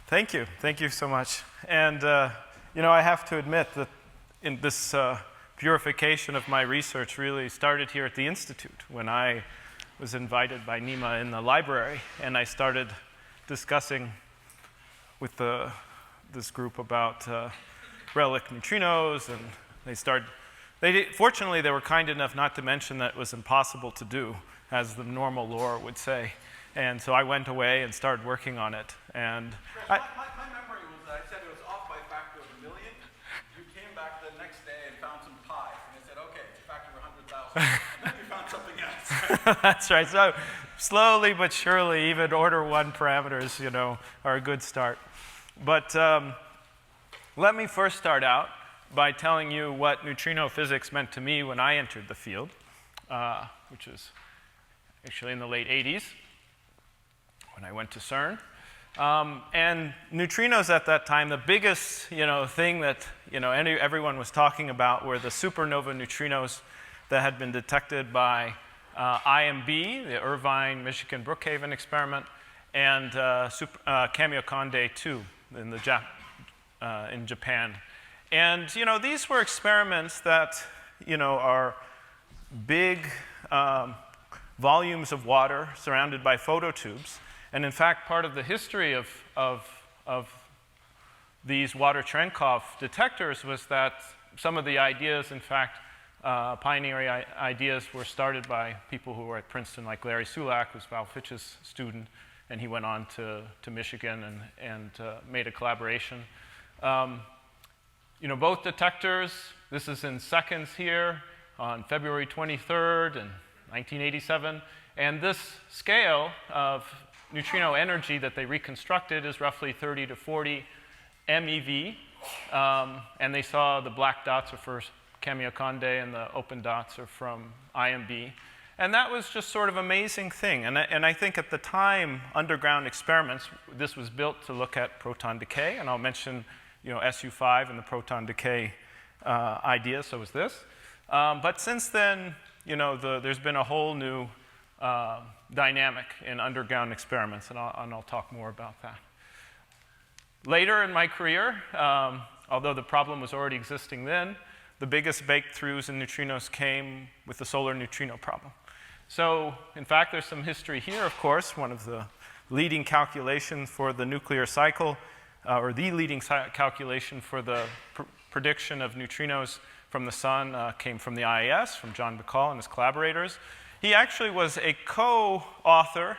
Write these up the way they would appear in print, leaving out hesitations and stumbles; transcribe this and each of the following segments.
Thank you. Thank you so much. And, I have to admit that in this purification of my research really started here at the Institute when I was invited by Nima in the library, and I started discussing with this group about Relic Neutrinos, and fortunately, they were kind enough not to mention that it was impossible to do, as the normal lore would say. And so I went away and started working on it. And my memory was that I said it was off by a factor of 1 million. You came back the next day and found some pi. And I said, okay, it's a factor of 100,000. And then you found something else. That's right. So slowly but surely, even order 1 parameters, are a good start. But let me first start out by telling you what neutrino physics meant to me when I entered the field, which was actually in the late 80s. When I went to CERN. And neutrinos at that time, the biggest thing that everyone was talking about were the supernova neutrinos that had been detected by IMB, the Irvine, Michigan, Brookhaven experiment, and Kamiokande 2 in Japan. And these were experiments that are big volumes of water surrounded by phototubes. And in fact, part of the history of these Water-Cherenkov detectors was that some of the ideas, in fact, pioneering ideas were started by people who were at Princeton, like Larry Sulak, who's Val Fitch's student, and he went on to Michigan and made a collaboration. Both detectors, this is in seconds here, on February 23rd in 1987, and this scale of neutrino energy that they reconstructed is roughly 30 to 40 MeV, and they saw the black dots are for Kamiokande and the open dots are from IMB. And that was just sort of an amazing thing. And I think at the time, underground experiments, this was built to look at proton decay, and I'll mention SU5 and the proton decay idea, so is this. But since then, there's been a whole new dynamic in underground experiments, and I'll talk more about that. Later in my career, although the problem was already existing then, the biggest breakthroughs in neutrinos came with the solar neutrino problem. So, in fact, there's some history here, of course. One of the leading calculations for the nuclear cycle, or the leading calculation for the prediction of neutrinos from the sun came from the IAS, from John Bacall and his collaborators. He actually was a co-author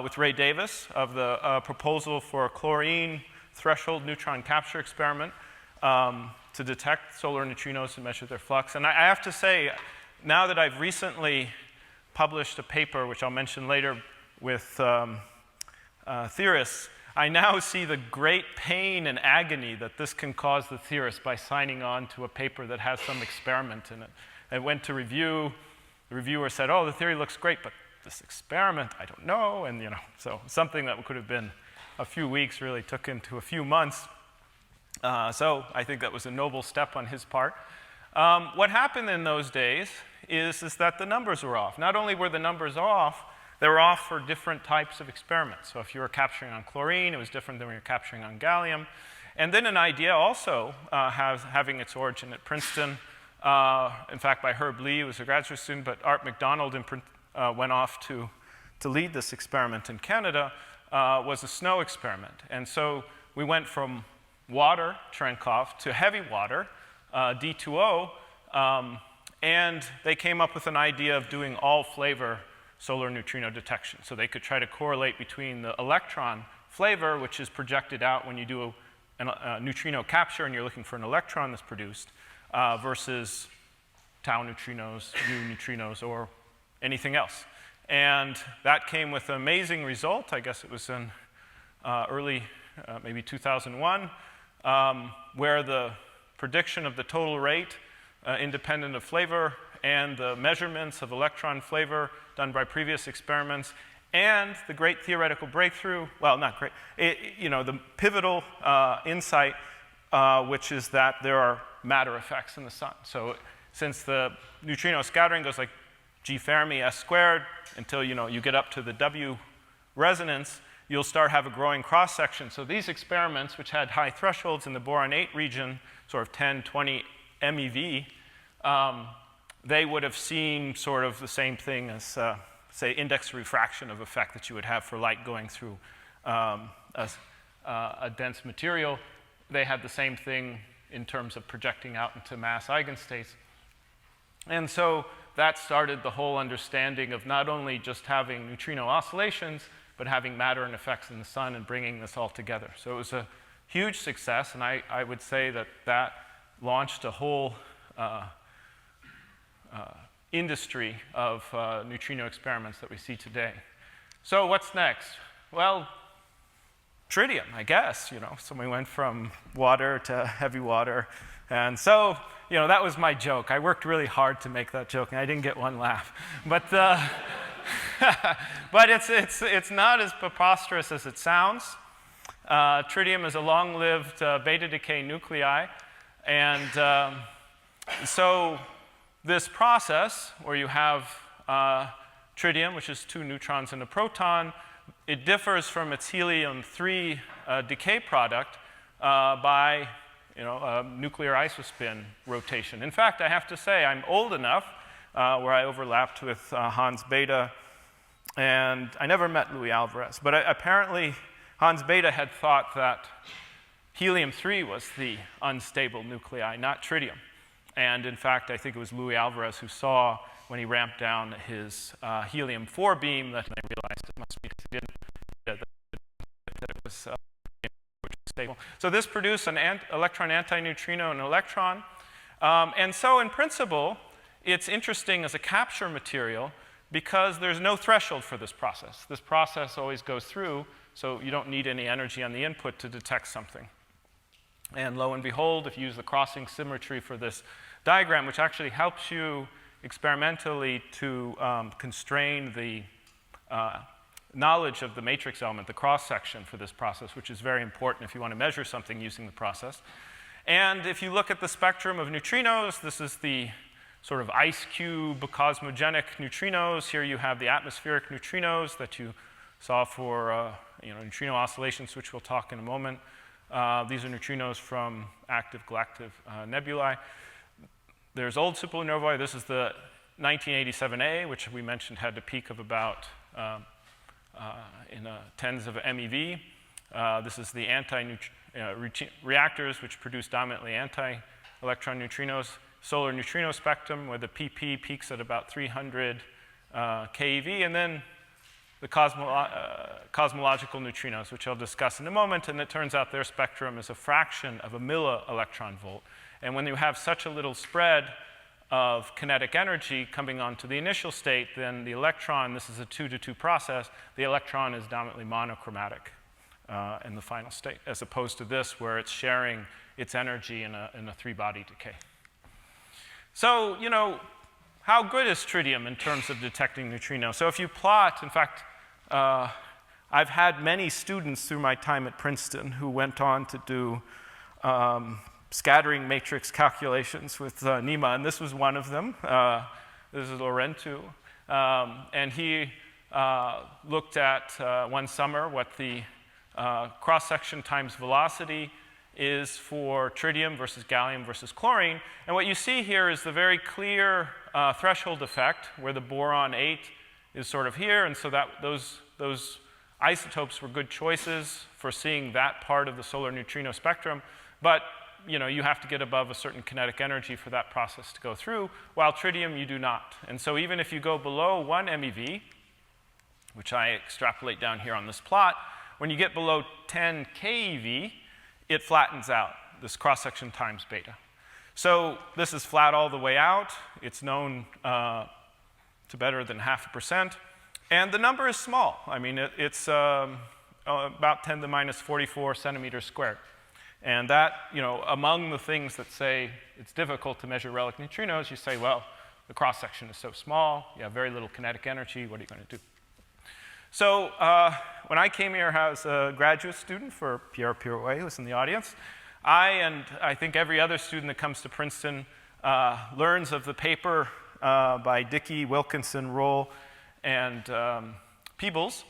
with Ray Davis of the proposal for a chlorine threshold neutron capture experiment to detect solar neutrinos and measure their flux. And I have to say, now that I've recently published a paper, which I'll mention later, with theorists, I now see the great pain and agony that this can cause the theorists by signing on to a paper that has some experiment in it. It went to review. The reviewer said, oh, the theory looks great, but this experiment, I don't know. And, so something that could have been a few weeks really took into a few months. So I think that was a noble step on his part. What happened in those days is that the numbers were off. Not only were the numbers off, they were off for different types of experiments. So if you were capturing on chlorine, it was different than when you were capturing on gallium. And then an idea also having its origin at Princeton, in fact, by Herb Lee, who was a graduate student, but Art McDonald went off to lead this experiment in Canada, was a snow experiment. And so we went from water, Cherenkov, to heavy water, D2O, and they came up with an idea of doing all flavor solar neutrino detection. So they could try to correlate between the electron flavor, which is projected out when you do a neutrino capture and you're looking for an electron that's produced, versus tau neutrinos, U neutrinos, or anything else. And that came with an amazing result. I guess it was in early, maybe 2001, where the prediction of the total rate, independent of flavor, and the measurements of electron flavor done by previous experiments, and the great theoretical breakthrough, well, not great, the pivotal insight, which is that there are matter effects in the sun. So since the neutrino scattering goes like G Fermi S squared until you get up to the W resonance, you'll start have a growing cross-section. So these experiments, which had high thresholds in the boron-8 region, sort of 10, 20 MeV, they would have seen sort of the same thing as, say, index refraction of effect that you would have for light going through a dense material. They had the same thing in terms of projecting out into mass eigenstates. And so that started the whole understanding of not only just having neutrino oscillations, but having matter and effects in the sun and bringing this all together. So it was a huge success, and I would say that that launched a whole industry of neutrino experiments that we see today. So what's next? Well, tritium, I guess, you know. So we went from water to heavy water. And so, you know, that was my joke. I worked really hard to make that joke, and I didn't get one laugh. But, but it's not as preposterous as it sounds. Tritium is a long-lived beta decay nuclei. And so this process, where you have tritium, which is 2 neutrons and a proton, it differs from its helium-3 decay product by, you know, a nuclear isospin rotation. In fact, I have to say I'm old enough where I overlapped with Hans Bethe, and I never met Louis Alvarez. But apparently, Hans Bethe had thought that helium-3 was the unstable nuclei, not tritium. And in fact, I think it was Louis Alvarez who saw, when he ramped down his helium-4 beam, that I realized it must be because he didn't that it was stable. So this produced an electron antineutrino and electron. And so in principle, it's interesting as a capture material because there's no threshold for this process. This process always goes through, so you don't need any energy on the input to detect something. And lo and behold, if you use the crossing symmetry for this diagram, which actually helps you experimentally to constrain the knowledge of the matrix element, the cross-section for this process, which is very important if you want to measure something using the process. And if you look at the spectrum of neutrinos, this is the sort of ice cube cosmogenic neutrinos. Here you have the atmospheric neutrinos that you saw for neutrino oscillations, which we'll talk in a moment. These are neutrinos from active galactic nebulae. There's old supernovae. This is the 1987A, which we mentioned had a peak of about tens of MeV. This is the reactors, which produce dominantly anti-electron neutrinos. Solar neutrino spectrum, where the PP peaks at about 300 keV, and then the cosmological neutrinos, which I'll discuss in a moment, and it turns out their spectrum is a fraction of a milli-electron volt. And when you have such a little spread of kinetic energy coming onto the initial state, then the electron, this is a 2-to-2 process, the electron is dominantly monochromatic in the final state, as opposed to this, where it's sharing its energy in a 3-body decay. So, you know, how good is tritium in terms of detecting neutrinos? So if you plot, in fact, I've had many students through my time at Princeton who went on to do scattering matrix calculations with NEMA, and this was one of them. This is Laurentu. And he looked at one summer what the cross-section times velocity is for tritium versus gallium versus chlorine. And what you see here is the very clear threshold effect, where the boron-8 is sort of here, and so that those isotopes were good choices for seeing that part of the solar neutrino spectrum. But you know, you have to get above a certain kinetic energy for that process to go through, while tritium you do not. And so even if you go below 1 MeV, which I extrapolate down here on this plot, when you get below 10 keV, it flattens out, this cross-section times beta. So this is flat all the way out. It's known to better than 0.5%. And the number is small. I mean, it's about 10 to the minus 44 centimeters squared. And that, you know, among the things that say it's difficult to measure relic neutrinos, you say, well, the cross-section is so small, you have very little kinetic energy, what are you going to do? So when I came here as a graduate student for Pierre Pirouet, who's in the audience, and I think every other student that comes to Princeton learns of the paper by Dickey, Wilkinson, Roll, and Peebles,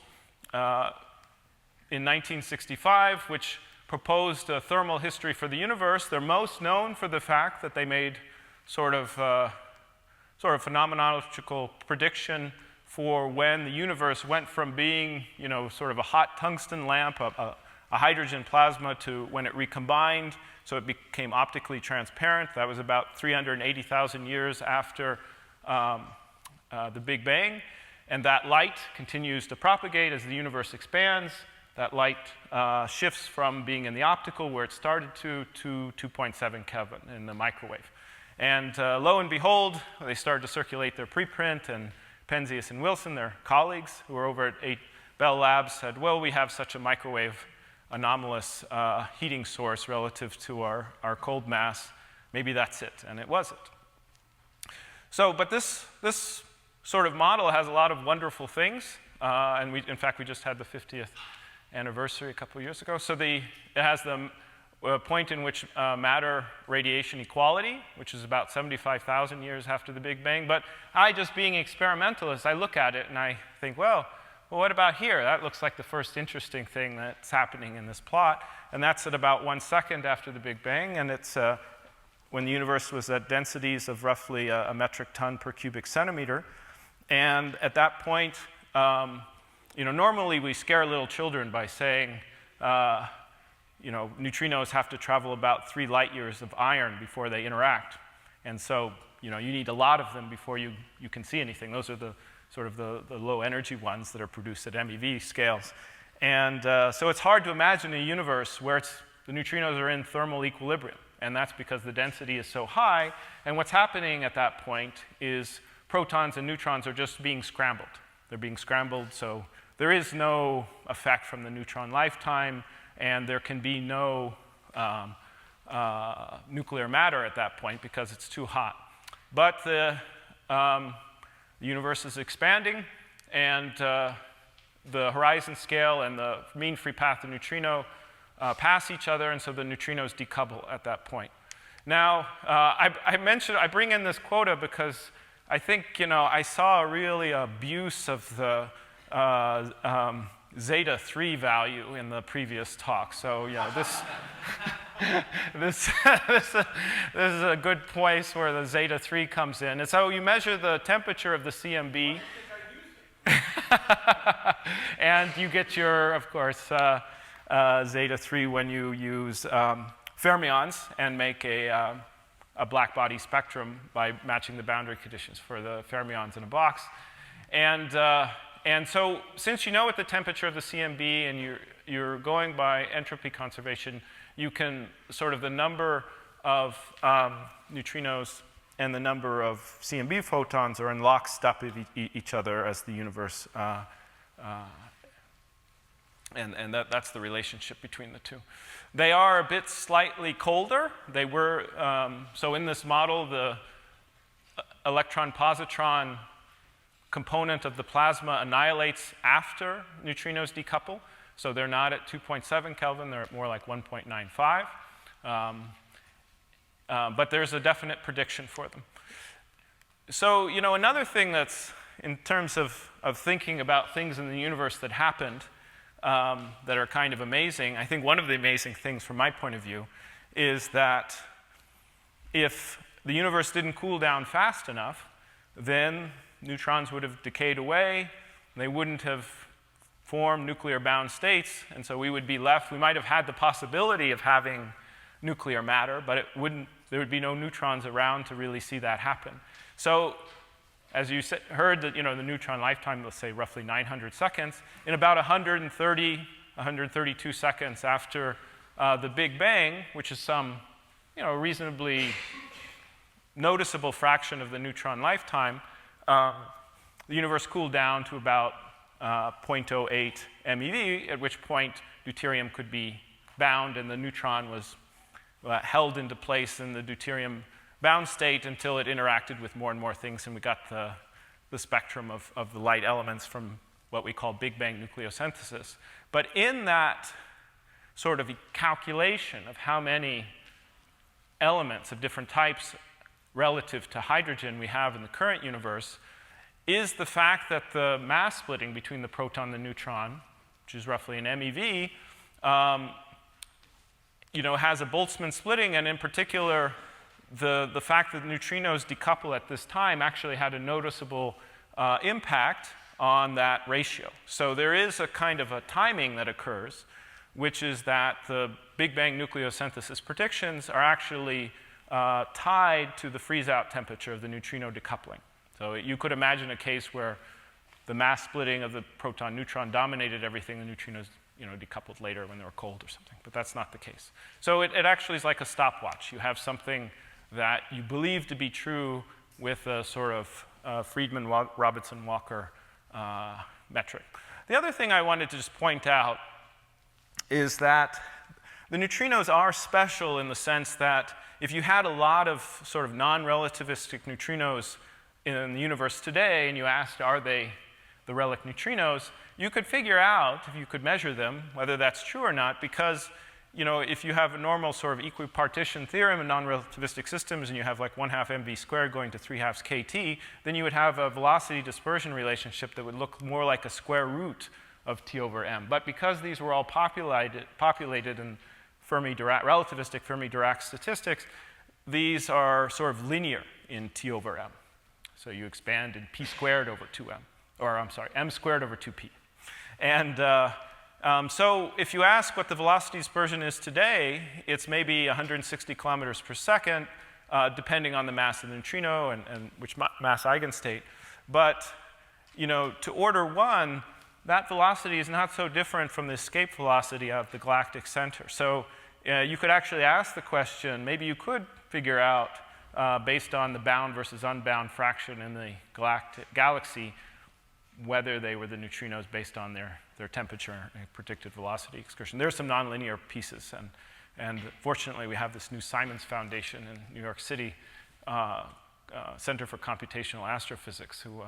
in 1965, which proposed a thermal history for the universe. They're most known for the fact that they made sort of phenomenological prediction for when the universe went from being, sort of a hot tungsten lamp, a hydrogen plasma, to when it recombined, so it became optically transparent. That was about 380,000 years after the Big Bang. And that light continues to propagate as the universe expands. That light shifts from being in the optical, where it started, to 2.7 Kelvin in the microwave. And lo and behold, they started to circulate their preprint, and Penzias and Wilson, their colleagues who were over at 8 Bell Labs, said, well, we have such a microwave anomalous heating source relative to our cold mass. Maybe that's it, and it wasn't. So, but this sort of model has a lot of wonderful things, and in fact, we just had the 50th anniversary a couple of years ago. So it has the point in which matter radiation equality, which is about 75,000 years after the Big Bang. But I, just being experimentalist, I look at it and I think, well, what about here? That looks like the first interesting thing that's happening in this plot. And that's at about 1 second after the Big Bang. And it's when the universe was at densities of roughly a metric ton per cubic centimeter. And at that point, normally we scare little children by saying, neutrinos have to travel about 3 light years of iron before they interact. And so, you need a lot of them before you can see anything. Those are the sort of the low energy ones that are produced at MeV scales. And so it's hard to imagine a universe where the neutrinos are in thermal equilibrium. And that's because the density is so high. And what's happening at that point is protons and neutrons are just being scrambled. They're being scrambled, so there is no effect from the neutron lifetime, and there can be no nuclear matter at that point because it's too hot. But the universe is expanding, and the horizon scale and the mean free path of neutrino pass each other, and so the neutrinos decouple at that point. Now, I bring in this quota because I think, I saw really abuse of the zeta 3 value in the previous talk. So, this is a good place where the zeta 3 comes in. And so you measure the temperature of the CMB. And you get your, of course, zeta 3 when you use fermions and make a black body spectrum by matching the boundary conditions for the fermions in a box. And so since you know what the temperature of the CMB and you're going by entropy conservation, you can sort of the number of neutrinos and the number of CMB photons are in lockstep with each other as the universe, and that's the relationship between the two. They are a bit slightly colder. They were, so in this model, the electron-positron component of the plasma annihilates after neutrinos decouple. So they're not at 2.7 Kelvin, they're at more like 1.95. But there's a definite prediction for them. So, another thing that's, in terms of thinking about things in the universe that happened that are kind of amazing, I think one of the amazing things from my point of view is that if the universe didn't cool down fast enough, then neutrons would have decayed away, they wouldn't have formed nuclear-bound states, and so we would be left, we might have had the possibility of having nuclear matter, but there would be no neutrons around to really see that happen. So, as you heard, that the neutron lifetime, let's say roughly 900 seconds, in about 132 seconds after the Big Bang, which is some reasonably noticeable fraction of the neutron lifetime, the universe cooled down to about 0.08 MeV, at which point deuterium could be bound and the neutron was held into place in the deuterium bound state until it interacted with more and more things, and we got the spectrum of the light elements from what we call Big Bang nucleosynthesis. But in that sort of calculation of how many elements of different types relative to hydrogen we have in the current universe is the fact that the mass splitting between the proton and the neutron which is roughly an MeV, has a Boltzmann splitting, and in particular, the fact that neutrinos decouple at this time actually had a noticeable impact on that ratio. So there is a kind of a timing that occurs, which is that the Big Bang nucleosynthesis predictions are actually tied to the freeze-out temperature of the neutrino decoupling. So you could imagine a case where the mass splitting of the proton-neutron dominated everything, the neutrinos decoupled later when they were cold or something, but that's not the case. So it actually is like a stopwatch. You have something that you believe to be true with a sort of Friedman-Robertson-Walker metric. The other thing I wanted to just point out is that the neutrinos are special in the sense that if you had a lot of sort of non-relativistic neutrinos in the universe today and you asked, are they the relic neutrinos, you could figure out, if you could measure them, whether that's true or not, because if you have a normal sort of equipartition theorem in non-relativistic systems and you have like 1/2 mv squared going to 3/2 kt, then you would have a velocity dispersion relationship that would look more like a square root of T over m. But because these were all populated in relativistic Fermi-Dirac statistics, these are sort of linear in T over m. So you expand in p squared over 2m, or I'm sorry, m squared over 2p. And so if you ask what the velocity dispersion is today, it's maybe 160 kilometers per second, depending on the mass of the neutrino and which mass eigenstate. But to order 1, that velocity is not so different from the escape velocity of the galactic center. So you could actually ask the question, maybe you could figure out, based on the bound versus unbound fraction in the galaxy, whether they were the neutrinos based on their temperature and predicted velocity excursion. There are some nonlinear pieces, and fortunately we have this new Simons Foundation in New York City, Center for Computational Astrophysics, who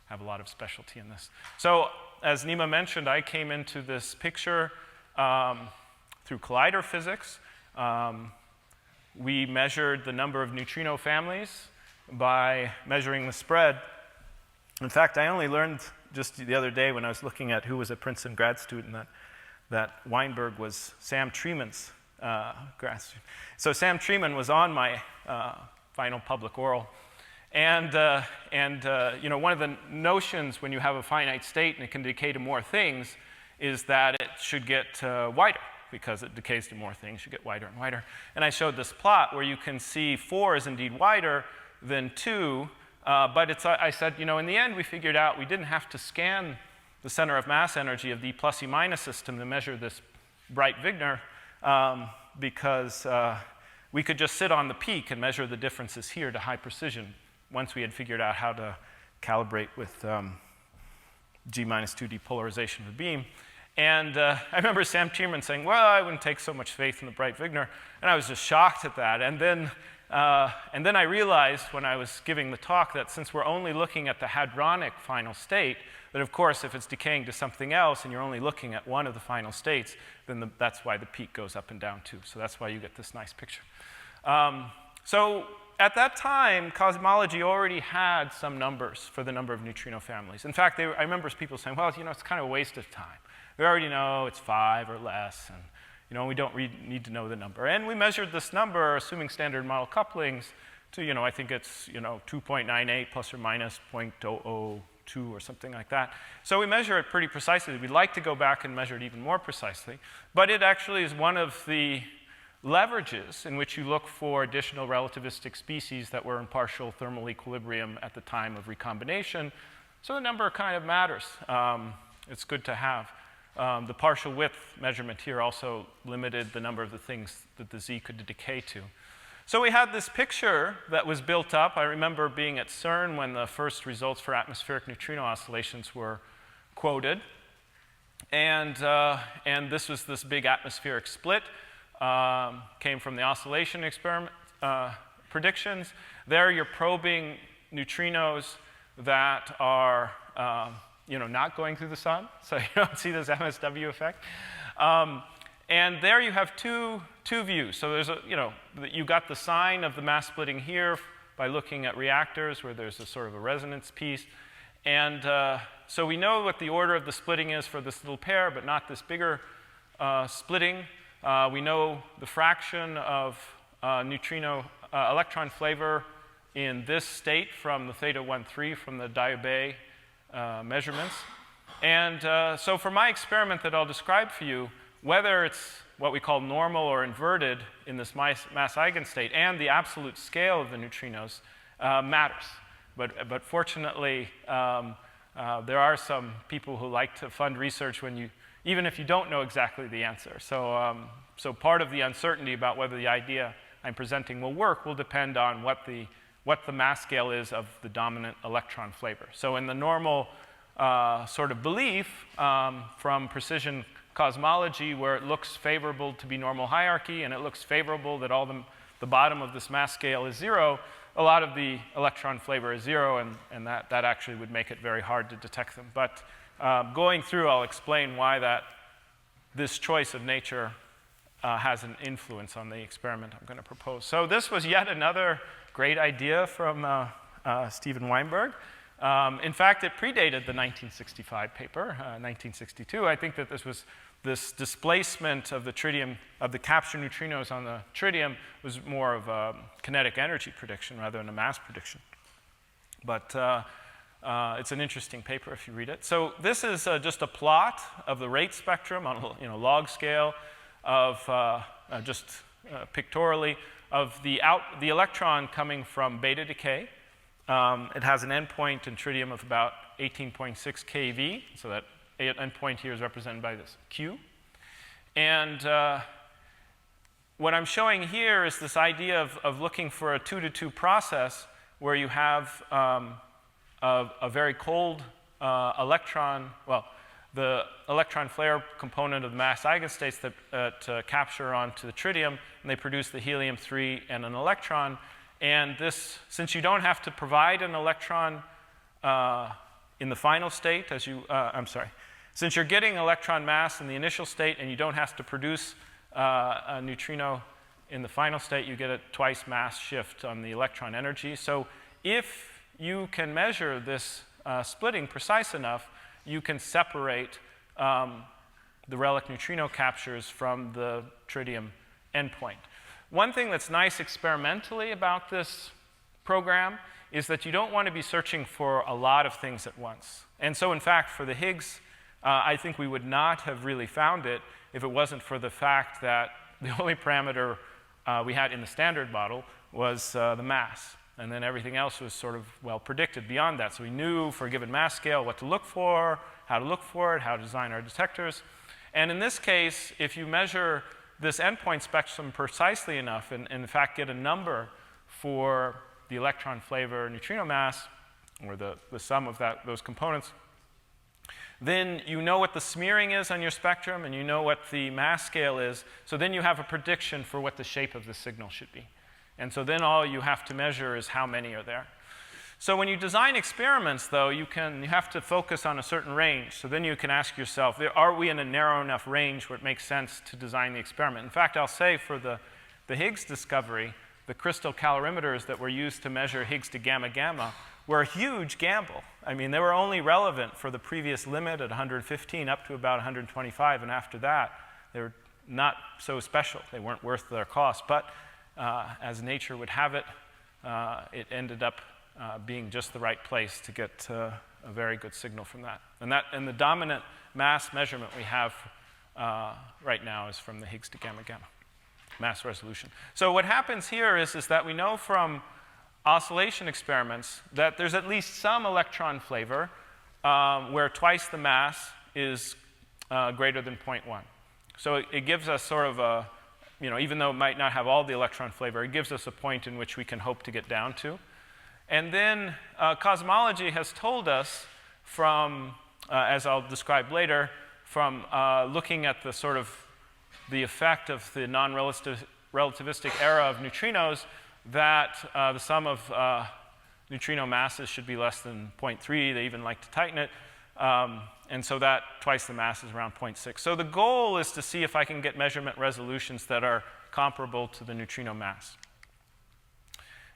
have a lot of specialty in this. So as Nima mentioned, I came into this picture through collider physics. We measured the number of neutrino families by measuring the spread. In fact, I only learned just the other day when I was looking at who was a Princeton grad student that Weinberg was Sam Treman's grad student. So Sam Treman was on my final public oral. And one of the notions when you have a finite state and it can decay to more things is that it should get wider. Because it decays to more things, you get wider and wider. And I showed this plot where you can see 4 is indeed wider than 2, but I said, in the end we figured out we didn't have to scan the center of mass energy of the plus E minus system to measure this bright Wigner, because we could just sit on the peak and measure the differences here to high precision once we had figured out how to calibrate with G minus 2 depolarization of the beam. And I remember Sam Treman saying, well, I wouldn't take so much faith in the bright Wigner. And I was just shocked at that. And then I realized when I was giving the talk that since we're only looking at the hadronic final state, that of course if it's decaying to something else and you're only looking at one of the final states, then that's why the peak goes up and down too. So that's why you get this nice picture. So at that time, cosmology already had some numbers for the number of neutrino families. In fact, I remember people saying, well, it's kind of a waste of time. We already know it's 5 or less, and we don't need to know the number. And we measured this number, assuming standard model couplings, to I think it's 2.98 plus or minus 0.002 or something like that. So we measure it pretty precisely. We'd like to go back and measure it even more precisely, but it actually is one of the leverages in which you look for additional relativistic species that were in partial thermal equilibrium at the time of recombination. So the number kind of matters. It's good to have. The partial width measurement here also limited the number of the things that the Z could decay to. So we had this picture that was built up. I remember being at CERN when the first results for atmospheric neutrino oscillations were quoted. And this was this big atmospheric split. Came from the oscillation experiment predictions. There you're probing neutrinos that are not going through the sun, so you don't see this MSW effect. And there you have two views. So there's you got the sign of the mass splitting here by looking at reactors where there's a sort of a resonance piece. And so we know what the order of the splitting is for this little pair, but not this bigger splitting. We know the fraction of neutrino electron flavor in this state from the theta 1,3 from the Diobey measurements. And so for my experiment that I'll describe for you, whether it's what we call normal or inverted in this mass eigenstate and the absolute scale of the neutrinos matters. But fortunately, there are some people who like to fund research even if you don't know exactly the answer. So part of the uncertainty about whether the idea I'm presenting will work will depend on what the mass scale is of the dominant electron flavor. So in the normal sort of belief from precision cosmology, where it looks favorable to be normal hierarchy and it looks favorable that all the bottom of this mass scale is 0, a lot of the electron flavor is 0, and that actually would make it very hard to detect them. But going through, I'll explain why this choice of nature has an influence on the experiment I'm going to propose. So this was yet another great idea from Steven Weinberg. In fact, it predated the 1965 paper, 1962. I think that this displacement of the tritium, of the capture neutrinos on the tritium, was more of a kinetic energy prediction rather than a mass prediction. But it's an interesting paper if you read it. So this is just a plot of the rate spectrum on a log scale of pictorially of the electron coming from beta decay. It has an endpoint in tritium of about 18.6 keV, so that endpoint here is represented by this Q. And what I'm showing here is this idea of looking for a 2-to-2 process where you have a very cold electron, the electron flare component of the mass eigenstates that capture onto the tritium, and they produce the helium-3 and an electron. And this, since you don't have to provide an electron in the final state, since you're getting electron mass in the initial state and you don't have to produce a neutrino in the final state, you get a twice mass shift on the electron energy. So if you can measure this splitting precise enough, you can separate the Relic Neutrino captures from the tritium endpoint. One thing that's nice experimentally about this program is that you don't want to be searching for a lot of things at once. And so, in fact, for the Higgs, I think we would not have really found it if it wasn't for the fact that the only parameter we had in the standard model was the mass. And then everything else was sort of well predicted beyond that. So we knew for a given mass scale what to look for, how to look for it, how to design our detectors. And in this case, if you measure this endpoint spectrum precisely enough, and in fact get a number for the electron flavor neutrino mass, or the sum of those components, then you know what the smearing is on your spectrum, and you know what the mass scale is. So then you have a prediction for what the shape of the signal should be. And so then all you have to measure is how many are there. So when you design experiments, though, you have to focus on a certain range. So then you can ask yourself, are we in a narrow enough range where it makes sense to design the experiment? In fact, I'll say for the Higgs discovery, the crystal calorimeters that were used to measure Higgs to gamma-gamma were a huge gamble. I mean, they were only relevant for the previous limit at 115 up to about 125, and after that, they were not so special. They weren't worth their cost. But as nature would have it, it ended up being just the right place to get a very good signal from that. And the dominant mass measurement we have right now is from the Higgs to gamma-gamma mass resolution. So what happens here is that we know from oscillation experiments that there's at least some electron flavor where twice the mass is greater than 0.1. So it gives us sort of a, even though it might not have all the electron flavor, it gives us a point in which we can hope to get down to. And then cosmology has told us from, as I'll describe later, from looking at the sort of the effect of the non-relativistic era of neutrinos, that the sum of neutrino masses should be less than 0.3. They even like to tighten it. And so that twice the mass is around 0.6. So the goal is to see if I can get measurement resolutions that are comparable to the neutrino mass.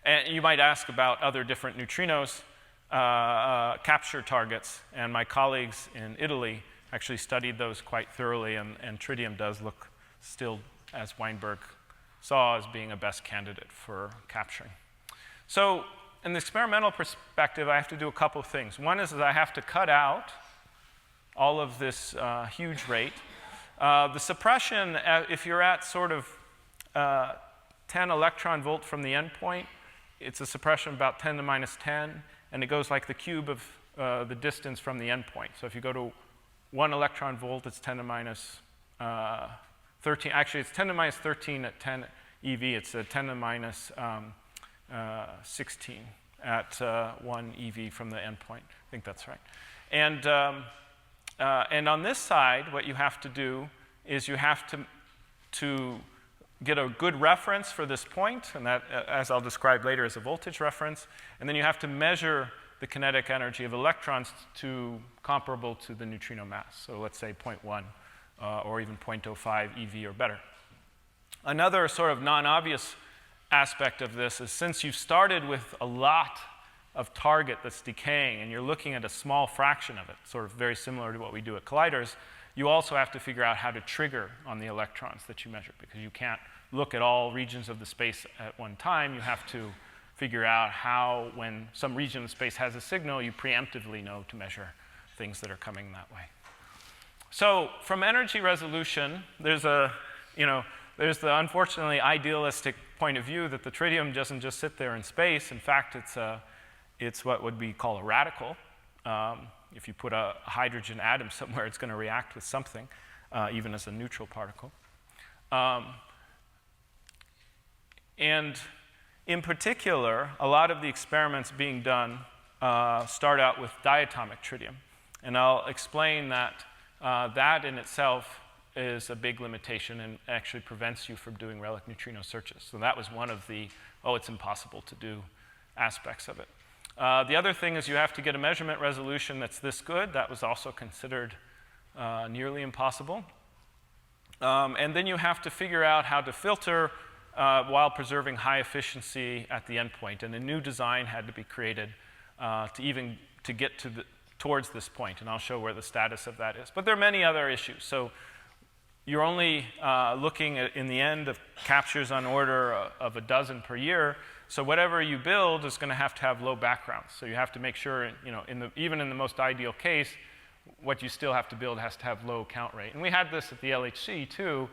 And you might ask about other different neutrinos. capture targets, and my colleagues in Italy actually studied those quite thoroughly, and tritium does look still, as Weinberg saw, as being a best candidate for capturing. So in the experimental perspective, I have to do a couple of things. One is that I have to cut out all of this huge rate. The suppression, if you're at sort of 10 electron volt from the endpoint, it's a suppression of about 10 to the minus 10, and it goes like the cube of the distance from the endpoint. So if you go to 1 electron volt, it's 10 to the minus 13. Actually, it's 10 to the minus 13 at 10 eV. It's 10 to the minus 16 at 1 eV from the endpoint. I think that's right. And on this side, what you have to do is you have to get a good reference for this point, and that, as I'll describe later, is a voltage reference. And then you have to measure the kinetic energy of electrons to comparable to the neutrino mass. So let's say 0.1 or even 0.05 eV or better. Another sort of non-obvious aspect of this is, since you've started with a lot of target that's decaying and you're looking at a small fraction of it, sort of very similar to what we do at colliders, you also have to figure out how to trigger on the electrons that you measure, because you can't look at all regions of the space at one time. You have to figure out how, when some region of the space has a signal, you preemptively know to measure things that are coming that way. So from energy resolution, there's the unfortunately idealistic point of view that the tritium doesn't just sit there in space. In fact, it's what would we call a radical. If you put a hydrogen atom somewhere, it's going to react with something, even as a neutral particle. And in particular, a lot of the experiments being done start out with diatomic tritium. And I'll explain that that in itself is a big limitation and actually prevents you from doing relic neutrino searches. So that was one of the, it's impossible to do aspects of it. The other thing is you have to get a measurement resolution that's this good. That was also considered nearly impossible. And then you have to figure out how to filter while preserving high efficiency at the endpoint. And a new design had to be created to get towards this point. And I'll show where the status of that is. But there are many other issues. So you're only looking at, in the end, of captures on order of a dozen per year. So whatever you build is going to have low backgrounds. So you have to make sure, even in the most ideal case, what you still have to build has to have low count rate. And we had this at the LHC too.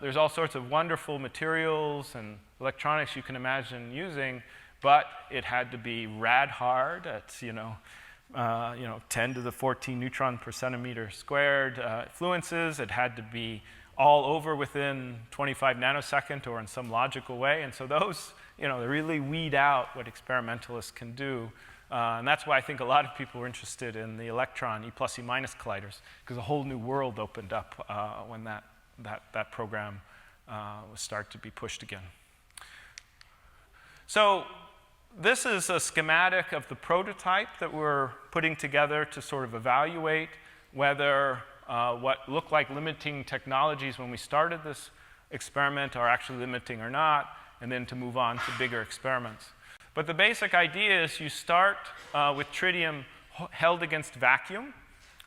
There's all sorts of wonderful materials and electronics you can imagine using, but it had to be rad hard at 10 to the 14 neutron per centimeter squared fluences. It had to be all over within 25 nanosecond or in some logical way. And so those, they really weed out what experimentalists can do. And that's why I think a lot of people were interested in the Electron E+ E- colliders, because a whole new world opened up when that program was started to be pushed again. So this is a schematic of the prototype that we're putting together to sort of evaluate whether what looked like limiting technologies when we started this experiment are actually limiting or not, and then to move on to bigger experiments. But the basic idea is you start with tritium held against vacuum.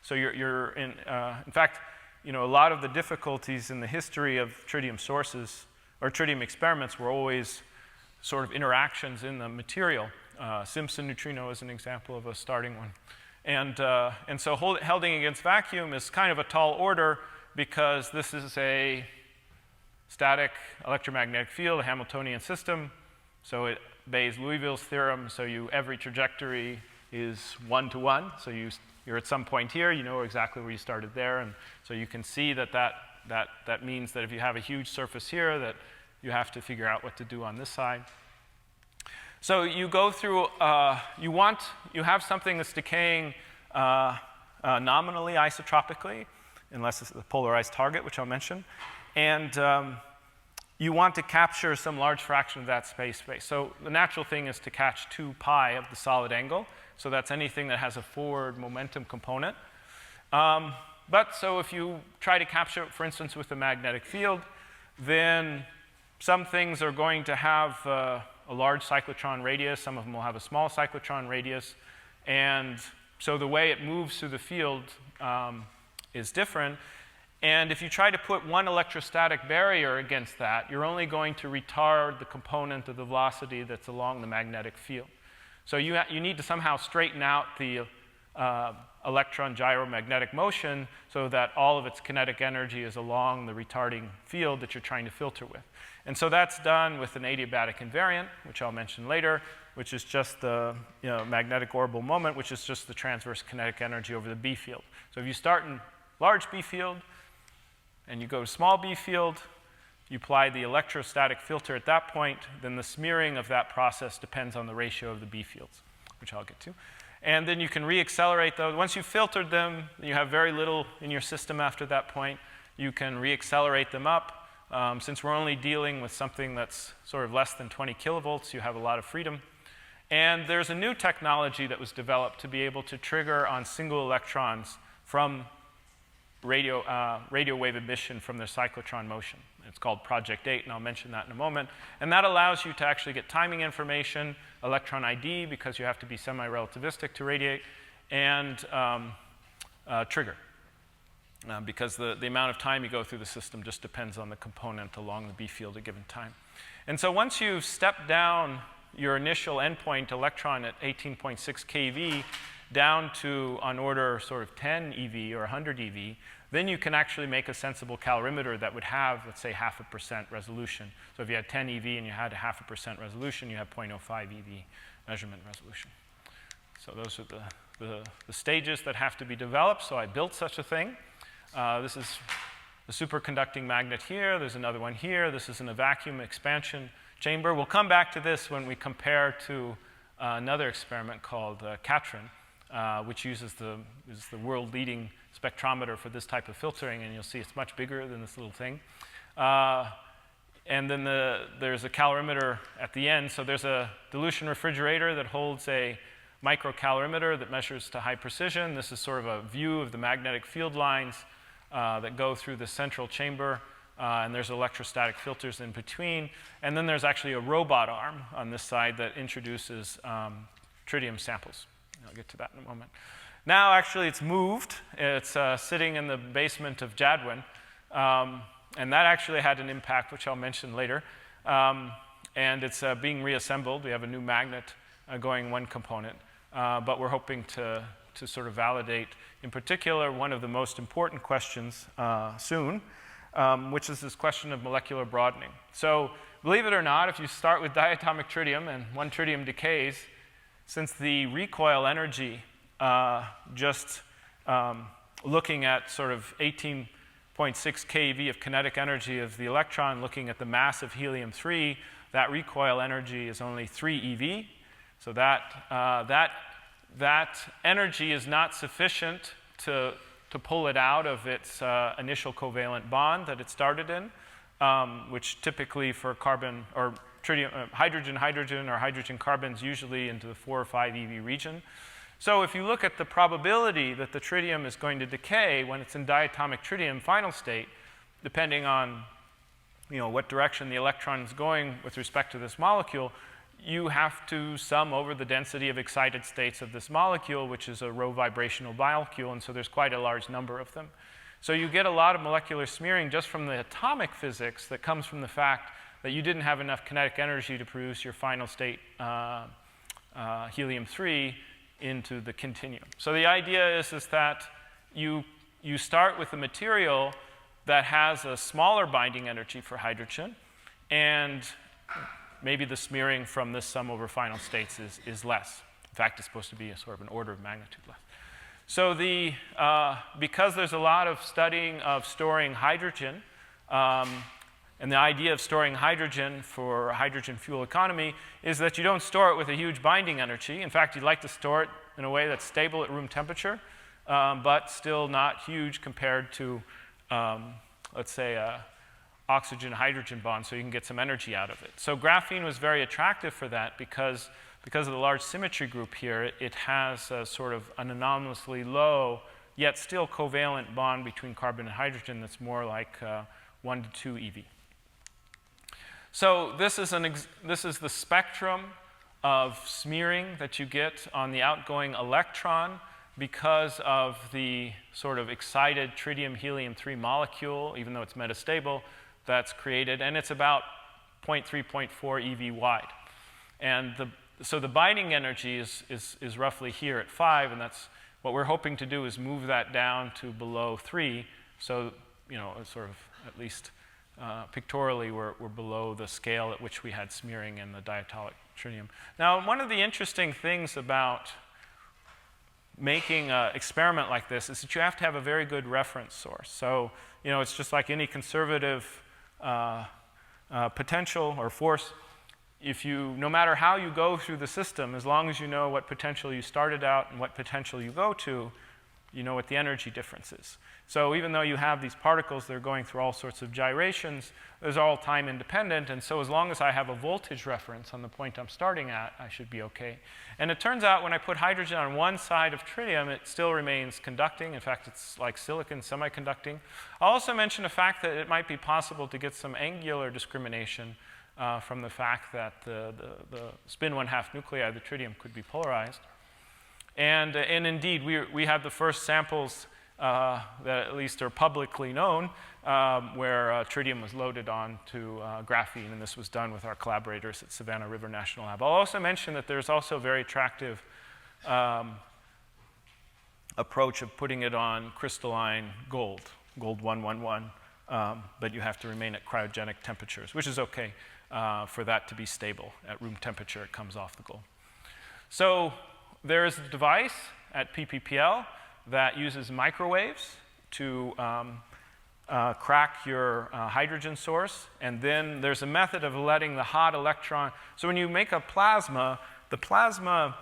So you're in fact, a lot of the difficulties in the history of tritium sources or tritium experiments were always sort of interactions in the material. Simpson neutrino is an example of a starting one. And so holding against vacuum is kind of a tall order, because this is a static electromagnetic field, a Hamiltonian system. So it obeys Liouville's theorem. So every trajectory is 1-to-1. So you're at some point here, you know exactly where you started there. And so you can see that means that if you have a huge surface here, that you have to figure out what to do on this side. So you go through, you have something that's decaying nominally isotropically, unless it's the polarized target, which I'll mention. And you want to capture some large fraction of that space. So the natural thing is to catch 2 pi of the solid angle. So that's anything that has a forward momentum component. But so if you try to capture it, for instance, with a magnetic field, then some things are going to have a a large cyclotron radius. Some of them will have a small cyclotron radius. And so the way it moves through the field is different. And if you try to put one electrostatic barrier against that, you're only going to retard the component of the velocity that's along the magnetic field. So you need to somehow straighten out the electron gyromagnetic motion so that all of its kinetic energy is along the retarding field that you're trying to filter with. And so that's done with an adiabatic invariant, which I'll mention later, which is just the magnetic orbital moment, which is just the transverse kinetic energy over the B field. So if you start in large B field and you go to small B field, you apply the electrostatic filter at that point, then the smearing of that process depends on the ratio of the B fields, which I'll get to. And then you can reaccelerate those. Once you've filtered them, you have very little in your system after that point. You can reaccelerate them up. Since we're only dealing with something that's sort of less than 20 kilovolts, you have a lot of freedom. And there's a new technology that was developed to be able to trigger on single electrons from radio wave emission from their cyclotron motion. It's called Project 8, and I'll mention that in a moment. And that allows you to actually get timing information, electron ID, because you have to be semi-relativistic to radiate, and trigger, because the amount of time you go through the system just depends on the component along the B field at a given time. And so once you've stepped down your initial endpoint electron at 18.6 keV down to on order sort of 10 eV or 100 eV, then you can actually make a sensible calorimeter that would have, let's say, 0.5% resolution. So if you had 10 eV and you had 0.5% resolution, you have 0.05 EV measurement resolution. So those are the stages that have to be developed. So I built such a thing. This is the superconducting magnet here. There's another one here. This is in a vacuum expansion chamber. We'll come back to this when we compare to another experiment called Catrin, which uses is the world-leading spectrometer for this type of filtering, and you'll see it's much bigger than this little thing. And then there's a calorimeter at the end. So there's a dilution refrigerator that holds a microcalorimeter that measures to high precision. This is sort of a view of the magnetic field lines that go through the central chamber, and there's electrostatic filters in between. And then there's actually a robot arm on this side that introduces tritium samples. I'll get to that in a moment. Now, actually, it's moved. It's sitting in the basement of Jadwin. And that actually had an impact, which I'll mention later. And it's being reassembled. We have a new magnet going one component. But we're hoping to sort of validate, in particular, one of the most important questions soon, which is this question of molecular broadening. So believe it or not, if you start with diatomic tritium and one tritium decays, since the recoil energy, just looking at sort of 18.6 keV of kinetic energy of the electron, looking at the mass of helium-3, that recoil energy is only 3 eV. So that energy is not sufficient to pull it out of its initial covalent bond that it started in, which typically for carbon or tritium, hydrogen-hydrogen or hydrogen-carbons usually into the 4 or 5 eV region. So if you look at the probability that the tritium is going to decay when it's in diatomic tritium final state, depending on what direction the electron is going with respect to this molecule, you have to sum over the density of excited states of this molecule, which is a rho vibrational molecule, and so there's quite a large number of them. So you get a lot of molecular smearing just from the atomic physics that comes from the fact that you didn't have enough kinetic energy to produce your final state helium-3 into the continuum. So the idea is that you start with a material that has a smaller binding energy for hydrogen, and maybe the smearing from this sum over final states is less. In fact, it's supposed to be a sort of an order of magnitude less. So because there's a lot of studying of storing hydrogen, and the idea of storing hydrogen for hydrogen fuel economy is that you don't store it with a huge binding energy. In fact, you'd like to store it in a way that's stable at room temperature, but still not huge compared to, let's say, a oxygen-hydrogen bond, so you can get some energy out of it. So graphene was very attractive for that because of the large symmetry group here. It has a sort of an anomalously low, yet still covalent bond between carbon and hydrogen that's more like 1 to 2 eV. So this is the spectrum of smearing that you get on the outgoing electron because of the sort of excited tritium-helium-3 molecule, even though it's metastable, that's created. And it's about 0.3, 0.4 eV wide. And so the binding energy is roughly here at 5, and that's what we're hoping to do is move that down to below 3. So, sort of at least pictorially, we're below the scale at which we had smearing in the diatomic tritium. Now, one of the interesting things about making an experiment like this is that you have to have a very good reference source. So, it's just like any conservative potential or force. No matter how you go through the system, as long as you know what potential you started out and what potential you go to, you know what the energy difference is. So even though you have these particles that are going through all sorts of gyrations, those are all time independent, and so as long as I have a voltage reference on the point I'm starting at, I should be okay. And it turns out when I put hydrogen on one side of tritium, it still remains conducting. In fact, it's like silicon semiconducting. I'll also mention the fact that it might be possible to get some angular discrimination from the fact that the spin 1/2 nuclei of the tritium could be polarized. And indeed, we have the first samples that at least are publicly known where tritium was loaded onto graphene, and this was done with our collaborators at Savannah River National Lab. I'll also mention that there's also a very attractive approach of putting it on crystalline gold 111, but you have to remain at cryogenic temperatures, which is okay for that to be stable. At room temperature, it comes off the gold. So there is a device at PPPL that uses microwaves to crack your hydrogen source, and then there's a method of letting the hot electron. So when you make a plasma, the plasma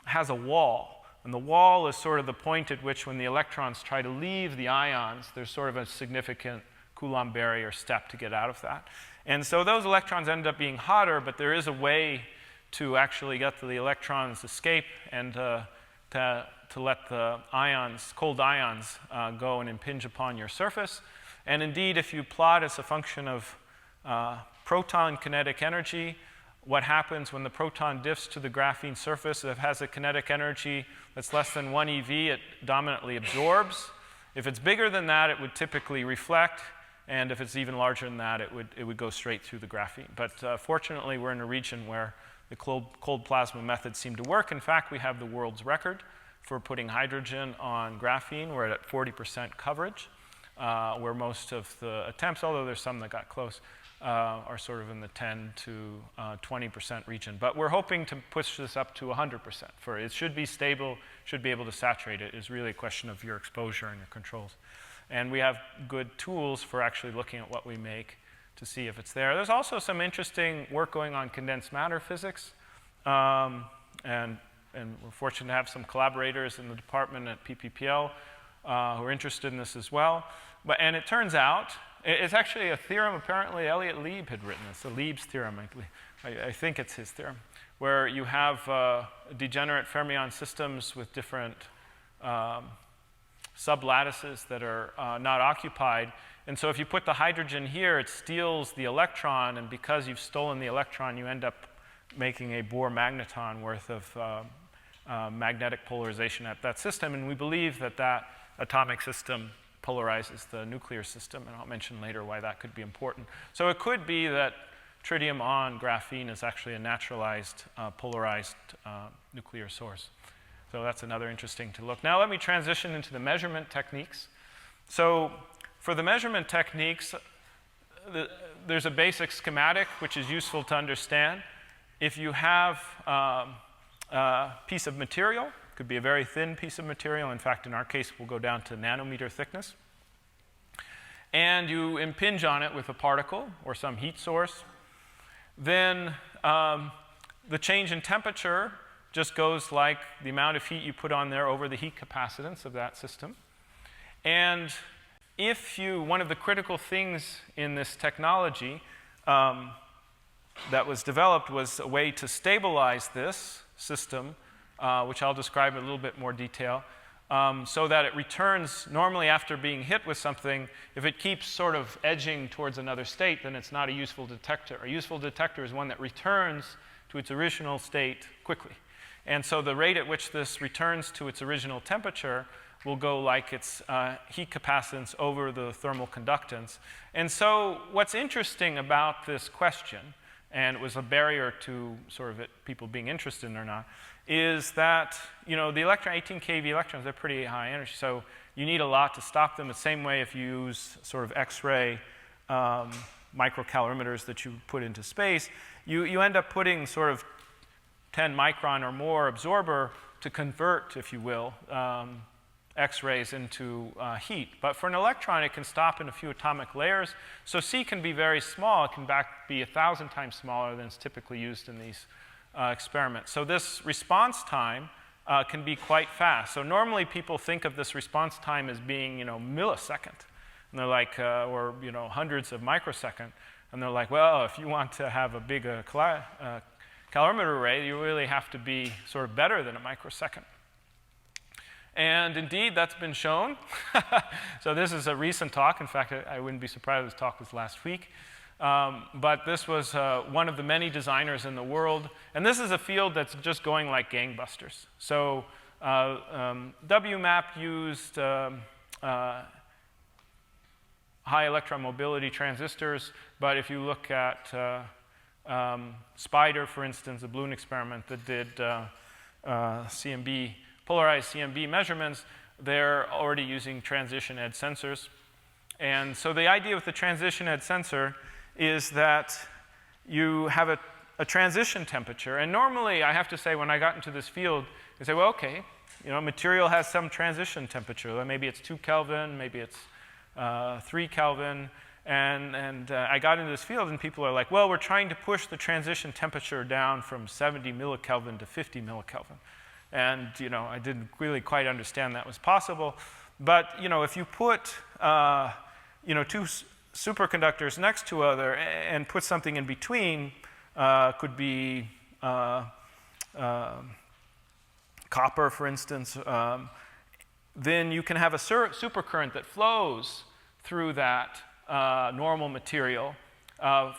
has a wall, and the wall is sort of the point at which when the electrons try to leave the ions, there's sort of a significant Coulomb barrier step to get out of that. And so those electrons end up being hotter, but there is a way to actually get the electrons escape and to let the ions, cold ions, go and impinge upon your surface. And indeed, if you plot as a function of proton kinetic energy, what happens when the proton diffs to the graphene surface, if it has a kinetic energy that's less than 1 eV, it dominantly absorbs. If it's bigger than that, it would typically reflect. And if it's even larger than that, it would go straight through the graphene. But fortunately, we're in a region where the cold plasma methods seem to work. In fact, we have the world's record for putting hydrogen on graphene. We're at 40% coverage, where most of the attempts, although there's some that got close, are sort of in the 10 to 20% region. But we're hoping to push this up to 100%. For it should be stable, should be able to saturate it. It's really a question of your exposure and your controls. And we have good tools for actually looking at what we make to see if it's there. There's also some interesting work going on condensed matter physics. And we're fortunate to have some collaborators in the department at PPPL who are interested in this as well. And it turns out, it's actually a theorem apparently Elliott Lieb had written this, the Lieb's theorem, I think it's his theorem, where you have degenerate fermion systems with different sublattices that are not occupied. And so if you put the hydrogen here, it steals the electron, and because you've stolen the electron, you end up making a Bohr magneton worth of magnetic polarization at that system. And we believe that that atomic system polarizes the nuclear system, and I'll mention later why that could be important. So it could be that tritium on graphene is actually a naturalized, polarized nuclear source. So that's another interesting to look. Now let me transition into the measurement techniques. So for the measurement techniques, there's a basic schematic which is useful to understand. If you have a piece of material, it could be a very thin piece of material. In fact, in our case, we'll go down to nanometer thickness. And you impinge on it with a particle or some heat source. Then the change in temperature just goes like the amount of heat you put on there over the heat capacitance of that system. And one of the critical things in this technology that was developed was a way to stabilize this system, which I'll describe in a little bit more detail, so that it returns normally after being hit with something. If it keeps sort of edging towards another state, then it's not a useful detector. A useful detector is one that returns to its original state quickly. And so the rate at which this returns to its original temperature will go like its heat capacitance over the thermal conductance. And so what's interesting about this question, and it was a barrier to sort of people being interested in it or not, is that, you know, the electron, 18 keV electrons, they're pretty high energy, so you need a lot to stop them. The same way if you use sort of X-ray microcalorimeters that you put into space, you end up putting sort of 10 micron or more absorber to convert, if you will, X-rays into heat. But for an electron, it can stop in a few atomic layers. So C can be very small. It can be 1,000 times smaller than is typically used in these experiments. So this response time can be quite fast. So normally people think of this response time as being, you know, millisecond. And they're like, or, you know, hundreds of microsecond. And they're like, well, if you want to have a big calorimeter array, you really have to be sort of better than a microsecond. And indeed, that's been shown. So this is a recent talk. In fact, I wouldn't be surprised if this talk was last week. But this was one of the many designers in the world. And this is a field that's just going like gangbusters. So WMAP used high electron mobility transistors. But if you look at SPIDER, for instance, a balloon experiment that did CMB, polarized CMB measurements, they're already using transition edge sensors. And so the idea with the transition edge sensor is that you have a transition temperature. And normally, I have to say, when I got into this field, I say, well, okay, you know, material has some transition temperature. Maybe it's 2 Kelvin, maybe it's 3 Kelvin. And I got into this field, and people are like, well, we're trying to push the transition temperature down from 70 millikelvin to 50 millikelvin. And, you know, I didn't really quite understand that was possible. But, you know, if you put, you know, two superconductors next to other and put something in between, could be copper, for instance, then you can have a supercurrent that flows through that normal material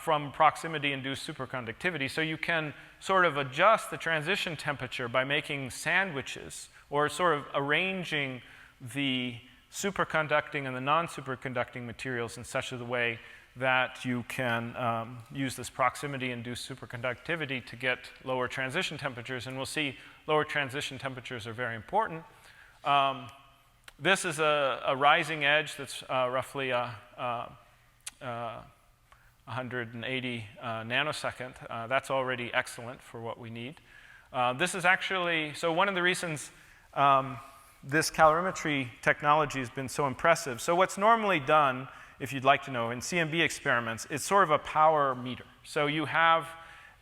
from proximity-induced superconductivity. So you can sort of adjust the transition temperature by making sandwiches or sort of arranging the superconducting and the non-superconducting materials in such a way that you can use this proximity-induced superconductivity to get lower transition temperatures. And we'll see lower transition temperatures are very important. This is a rising edge that's roughly 180 nanosecond. That's already excellent for what we need. This is actually, so one of the reasons this calorimetry technology has been so impressive. So what's normally done, if you'd like to know, in CMB experiments, it's sort of a power meter. So you have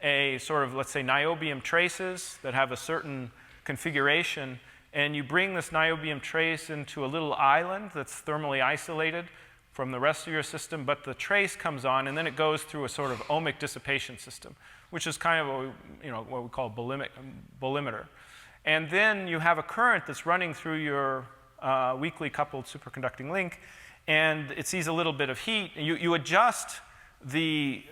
a sort of, let's say, niobium traces that have a certain configuration, and you bring this niobium trace into a little island that's thermally isolated from the rest of your system, but the trace comes on, and then it goes through a sort of ohmic dissipation system, which is kind of what we call bolimeter. And then you have a current that's running through your weakly coupled superconducting link, and it sees a little bit of heat. You adjust the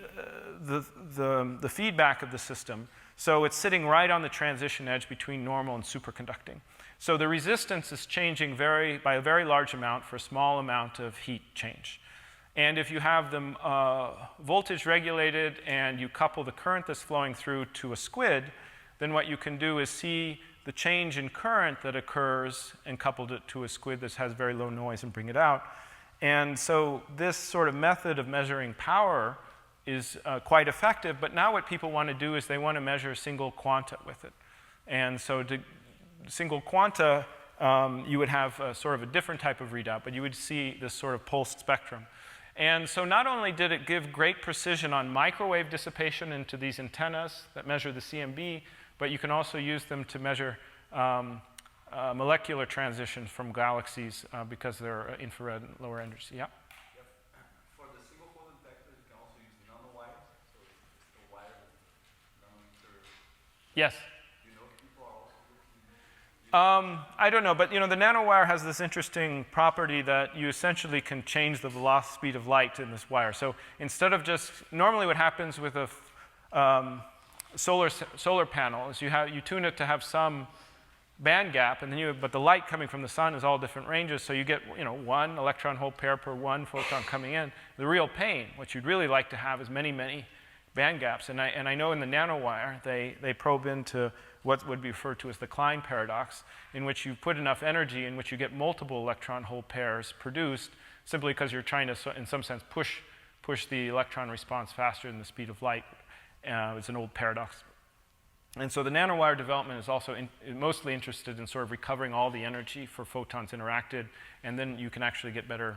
feedback of the system, so it's sitting right on the transition edge between normal and superconducting. So the resistance is changing by a very large amount for a small amount of heat change. And if you have them voltage regulated and you couple the current that's flowing through to a squid, then what you can do is see the change in current that occurs and coupled it to a squid that has very low noise and bring it out. And so this sort of method of measuring power is quite effective, but now what people want to do is they want to measure single quanta with it. And so to single quanta, you would have sort of a different type of readout, but you would see this sort of pulsed spectrum. And so not only did it give great precision on microwave dissipation into these antennas that measure the CMB, but you can also use them to measure molecular transitions from galaxies because they're infrared and lower energy. Yeah? For the single photon detectors, you can also use nanowires. So it's the wire nanometer. Yes. I don't know, but the nanowire has this interesting property that you essentially can change the velocity speed of light in this wire. So instead of just, normally what happens with a solar panel is you tune it to have some band gap, and then but the light coming from the sun is all different ranges, so you get one electron hole pair per one photon coming in. The real pain, what you'd really like to have, is many, many band gaps. And I know in the nanowire they probe into what would be referred to as the Klein paradox, in which you put enough energy in which you get multiple electron hole pairs produced, simply because you're trying to, in some sense, push the electron response faster than the speed of light. It's an old paradox. And so the nanowire development is also mostly interested in sort of recovering all the energy for photons interacted, and then you can actually get better,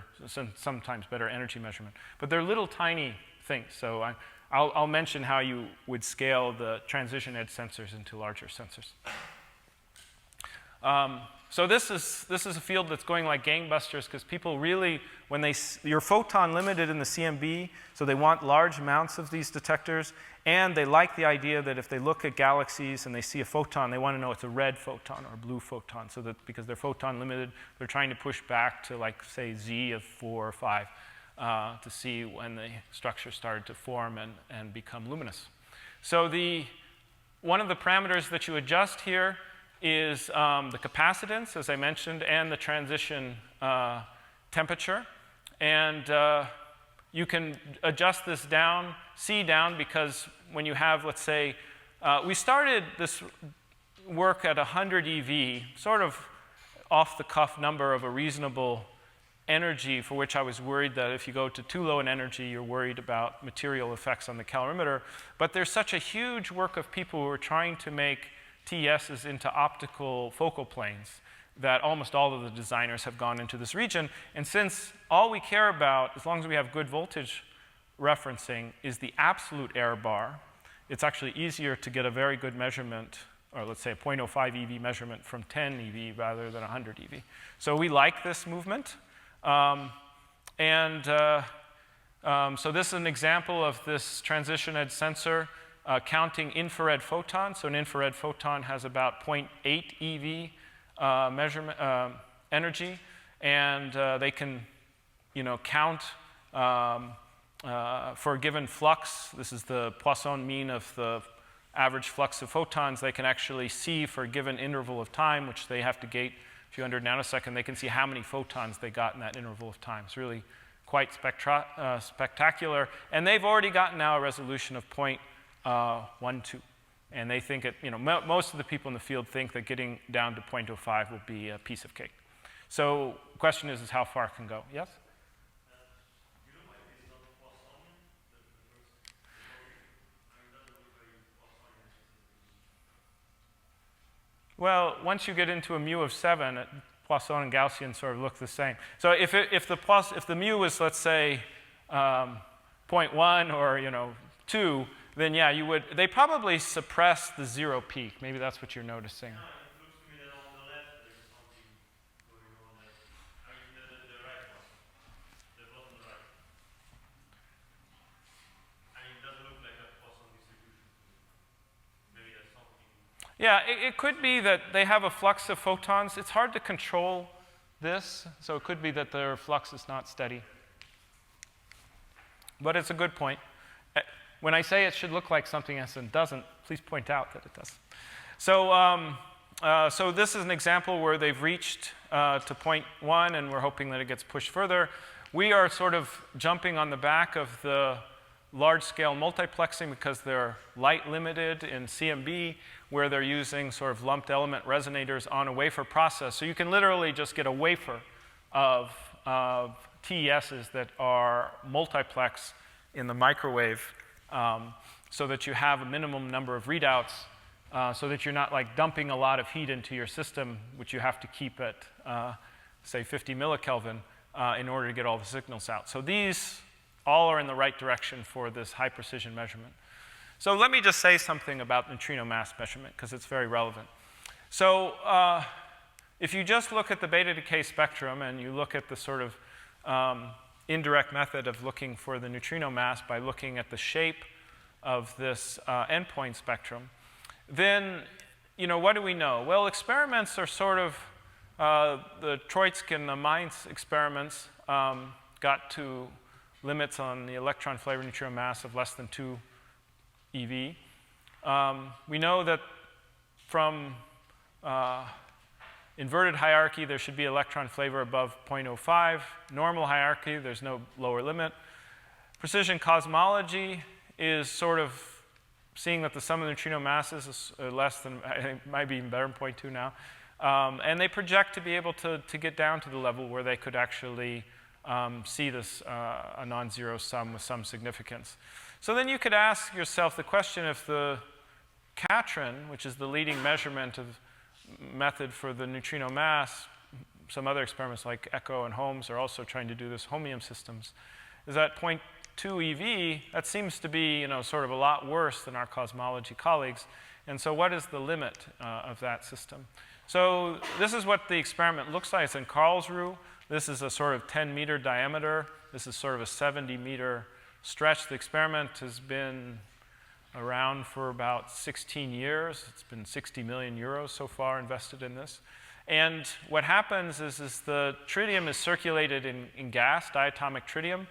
sometimes better energy measurement. But they're little tiny things, so I'll mention how you would scale the transition edge sensors into larger sensors. So this is a field that's going like gangbusters, because people really, when you're photon limited in the CMB, so they want large amounts of these detectors, and they like the idea that if they look at galaxies and they see a photon, they want to know it's a red photon or a blue photon, so that because they're photon limited, they're trying to push back to, like, say, Z of 4 or 5 to see when the structure started to form and become luminous. So one of the parameters that you adjust here is the capacitance, as I mentioned, and the transition temperature. And you can adjust this down, C down, because when you have, let's say, we started this work at 100 eV, sort of off-the-cuff number of a reasonable energy, for which I was worried that if you go to too low an energy, you're worried about material effects on the calorimeter. But there's such a huge work of people who are trying to make TESs into optical focal planes that almost all of the designers have gone into this region. And since all we care about, as long as we have good voltage referencing, is the absolute error bar, it's actually easier to get a very good measurement, or let's say a 0.05 eV measurement from 10 eV rather than 100 eV. So we like this movement. So this is an example of this transition edge sensor counting infrared photons. So an infrared photon has about 0.8 EV measurement energy, and they can, count for a given flux. This is the Poisson mean of the average flux of photons. They can actually see for a given interval of time, which they have to gate a few hundred nanoseconds. They can see how many photons they got in that interval of time. It's really quite spectacular. And they've already gotten now a resolution of 0.12. And they think most of the people in the field think that getting down to 0.05 will be a piece of cake. So the question is how far it can go. Yes? Well, once you get into a mu of 7, Poisson and Gaussian sort of look the same. So if the mu was, let's say, 0.1 or 2, then yeah, they probably suppress the zero peak. Maybe that's what you're noticing. No, it looks to me that on the left there's something going on there. I mean, the right one. The bottom right. I mean, it doesn't look like a Poisson distribution. Maybe there's something. Yeah, it could be that they have a flux of photons. It's hard to control this, so it could be that their flux is not steady. But it's a good point. When I say it should look like something else and doesn't, please point out that it doesn't. So this is an example where they've reached to 0.1, and we're hoping that it gets pushed further. We are sort of jumping on the back of the large-scale multiplexing because they're light-limited in CMB, where they're using sort of lumped element resonators on a wafer process. So you can literally just get a wafer of TESs that are multiplex in the microwave, so that you have a minimum number of readouts, so that you're not like dumping a lot of heat into your system, which you have to keep at, say, 50 millikelvin in order to get all the signals out. So these all are in the right direction for this high precision measurement. So let me just say something about neutrino mass measurement, because it's very relevant. So if you just look at the beta decay spectrum and you look at the sort of indirect method of looking for the neutrino mass by looking at the shape of this endpoint spectrum, then what do we know? Well, experiments are sort of, the Troitsky and the Mainz experiments got to limits on the electron flavored neutrino mass of less than 2 eV. We know that from inverted hierarchy, there should be electron flavor above 0.05. Normal hierarchy, there's no lower limit. Precision cosmology is sort of seeing that the sum of the neutrino masses is less than, I think, might be even better than 0.2 now. And they project to be able to get down to the level where they could actually see this a non-zero sum with some significance. So then you could ask yourself the question, if the Catron, which is the leading measurement of method for the neutrino mass, some other experiments like Echo and Holmes are also trying to do this, homium systems, is at 0.2 eV. That seems to be, sort of a lot worse than our cosmology colleagues. And so what is the limit of that system? So this is what the experiment looks like. It's in Karlsruhe. This is a sort of 10-meter diameter. This is sort of a 70-meter stretch. The experiment has been around for about 16 years. It's been 60 million euros so far invested in this. And what happens is the tritium is circulated in gas, diatomic tritium.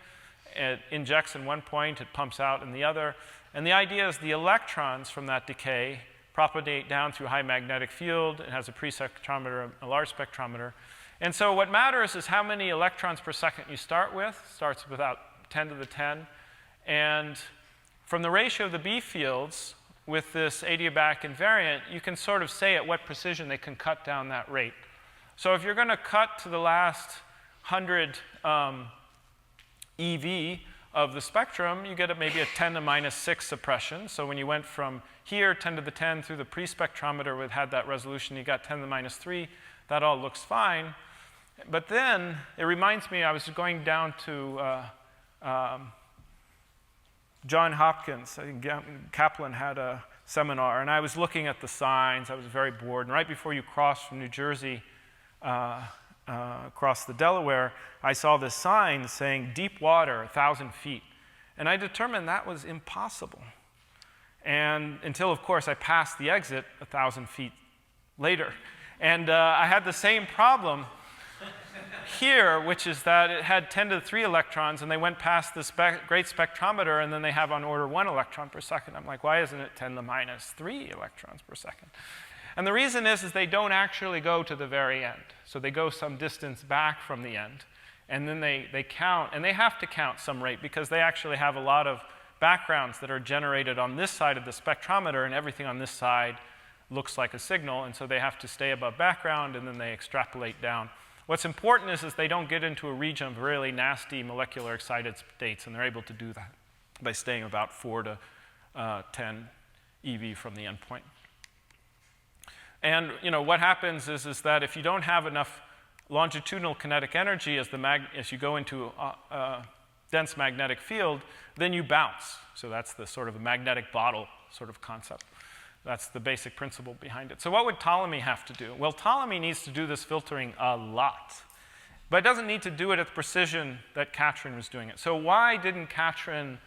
It injects in one point, it pumps out in the other. And the idea is the electrons from that decay propagate down through high magnetic field. It has a pre-spectrometer, a large spectrometer. And so what matters is how many electrons per second you start with. It starts with about 10 to the 10. And from the ratio of the B fields with this adiabatic invariant, you can sort of say at what precision they can cut down that rate. So if you're going to cut to the last 100 EV of the spectrum, you get maybe a 10 to minus 6 suppression. So when you went from here, 10 to the 10, through the pre-spectrometer, had that resolution, you got 10 to the minus 3. That all looks fine. But then it reminds me, I was going down to John Hopkins. I think Kaplan had a seminar, and I was looking at the signs. I was very bored. And right before you cross from New Jersey across the Delaware, I saw this sign saying deep water, 1,000 feet. And I determined that was impossible. And until, of course, I passed the exit 1,000 feet later. And I had the same problem here, which is that it had 10 to the 3 electrons, and they went past this great spectrometer, and then they have on order 1 electron per second. I'm like, why isn't it 10 to the minus 3 electrons per second? And the reason is they don't actually go to the very end. So they go some distance back from the end, and then they count, and they have to count some rate because they actually have a lot of backgrounds that are generated on this side of the spectrometer, and everything on this side looks like a signal, and so they have to stay above background, and then they extrapolate down. What's important is they don't get into a region of really nasty molecular excited states, and they're able to do that by staying about 4 to 10 eV from the endpoint. And what happens is that if you don't have enough longitudinal kinetic energy as you go into a dense magnetic field, then you bounce. So that's the sort of a magnetic bottle sort of concept. That's the basic principle behind it. So what would Ptolemy have to do? Well, Ptolemy needs to do this filtering a lot. But it doesn't need to do it at the precision that Catron was doing it. So why didn't Catron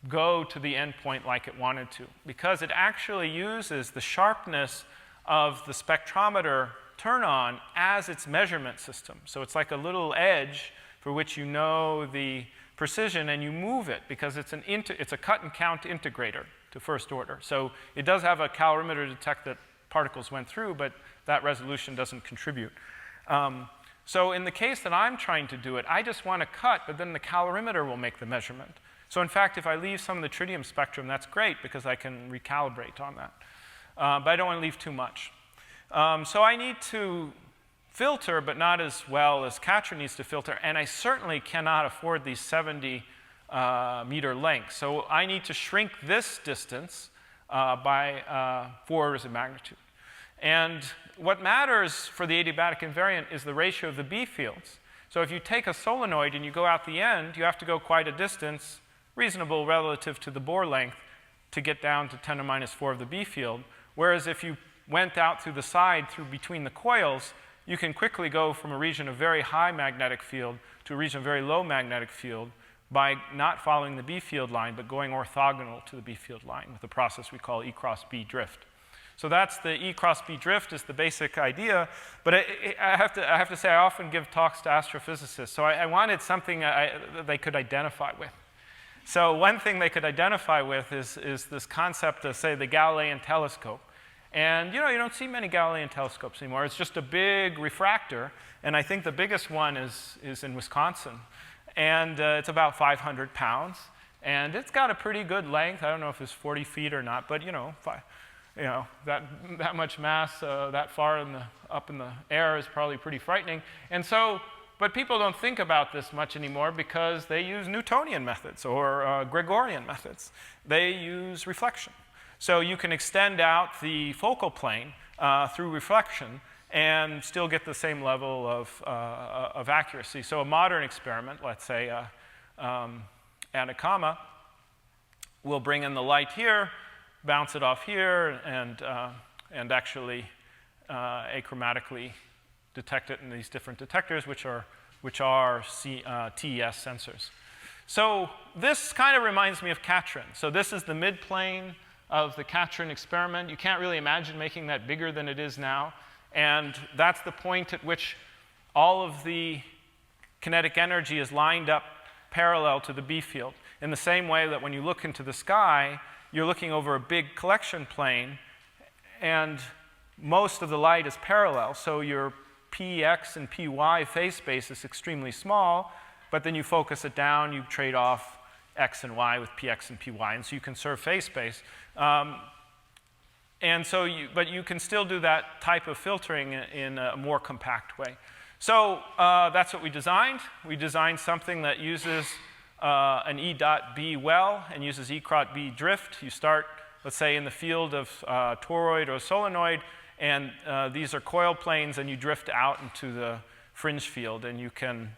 go to the endpoint like it wanted to? Because it actually uses the sharpness of the spectrometer turn-on as its measurement system. So it's like a little edge for which you know the precision, and you move it because it's a cut-and-count integrator to first order. So it does have a calorimeter to detect that particles went through, but that resolution doesn't contribute. So in the case that I'm trying to do it, I just want to cut, but then the calorimeter will make the measurement. So in fact, if I leave some of the tritium spectrum, that's great because I can recalibrate on that. But I don't want to leave too much. So I need to filter, but not as well as Catron needs to filter, and I certainly cannot afford these 70 meter lengths. So I need to shrink this distance by 4 orders of magnitude. And what matters for the adiabatic invariant is the ratio of the B fields. So if you take a solenoid and you go out the end, you have to go quite a distance, reasonable relative to the Bohr length, to get down to 10 to minus 4 of the B field. Whereas if you went out through the side, through between the coils, you can quickly go from a region of very high magnetic field to a region of very low magnetic field by not following the B field line, but going orthogonal to the B field line with a process we call E cross B drift. So that's the E cross B drift is the basic idea. But I have to say, I often give talks to astrophysicists. So I wanted something that they could identify with. So one thing they could identify with is this concept of, say, the Galilean telescope. And, you know, you don't see many Galilean telescopes anymore. It's just a big refractor. And I think the biggest one is in Wisconsin. And it's about 500 pounds. And it's got a pretty good length. I don't know if it's 40 feet or not, but, that much mass that far up in the air is probably pretty frightening. And so, but people don't think about this much anymore because they use Newtonian methods or Gregorian methods. They use reflection. So you can extend out the focal plane through reflection and still get the same level of accuracy. So a modern experiment, let's say Atacama, will bring in the light here, bounce it off here, and actually achromatically detect it in these different detectors, which are TES sensors. So this kind of reminds me of Catrin. So this is the midplane of the Catrin experiment. You can't really imagine making that bigger than it is now. And that's the point at which all of the kinetic energy is lined up parallel to the B field. In the same way that when you look into the sky, you're looking over a big collection plane, and most of the light is parallel. So your PX and PY phase space is extremely small, but then you focus it down, you trade off X and Y with PX and PY, and so you conserve phase space. And so but you can still do that type of filtering in a more compact way. So that's what we designed. We designed something that uses an E dot B well and uses E cross B drift. You start, let's say, in the field of toroid or solenoid, and these are coil planes, and you drift out into the fringe field, and you can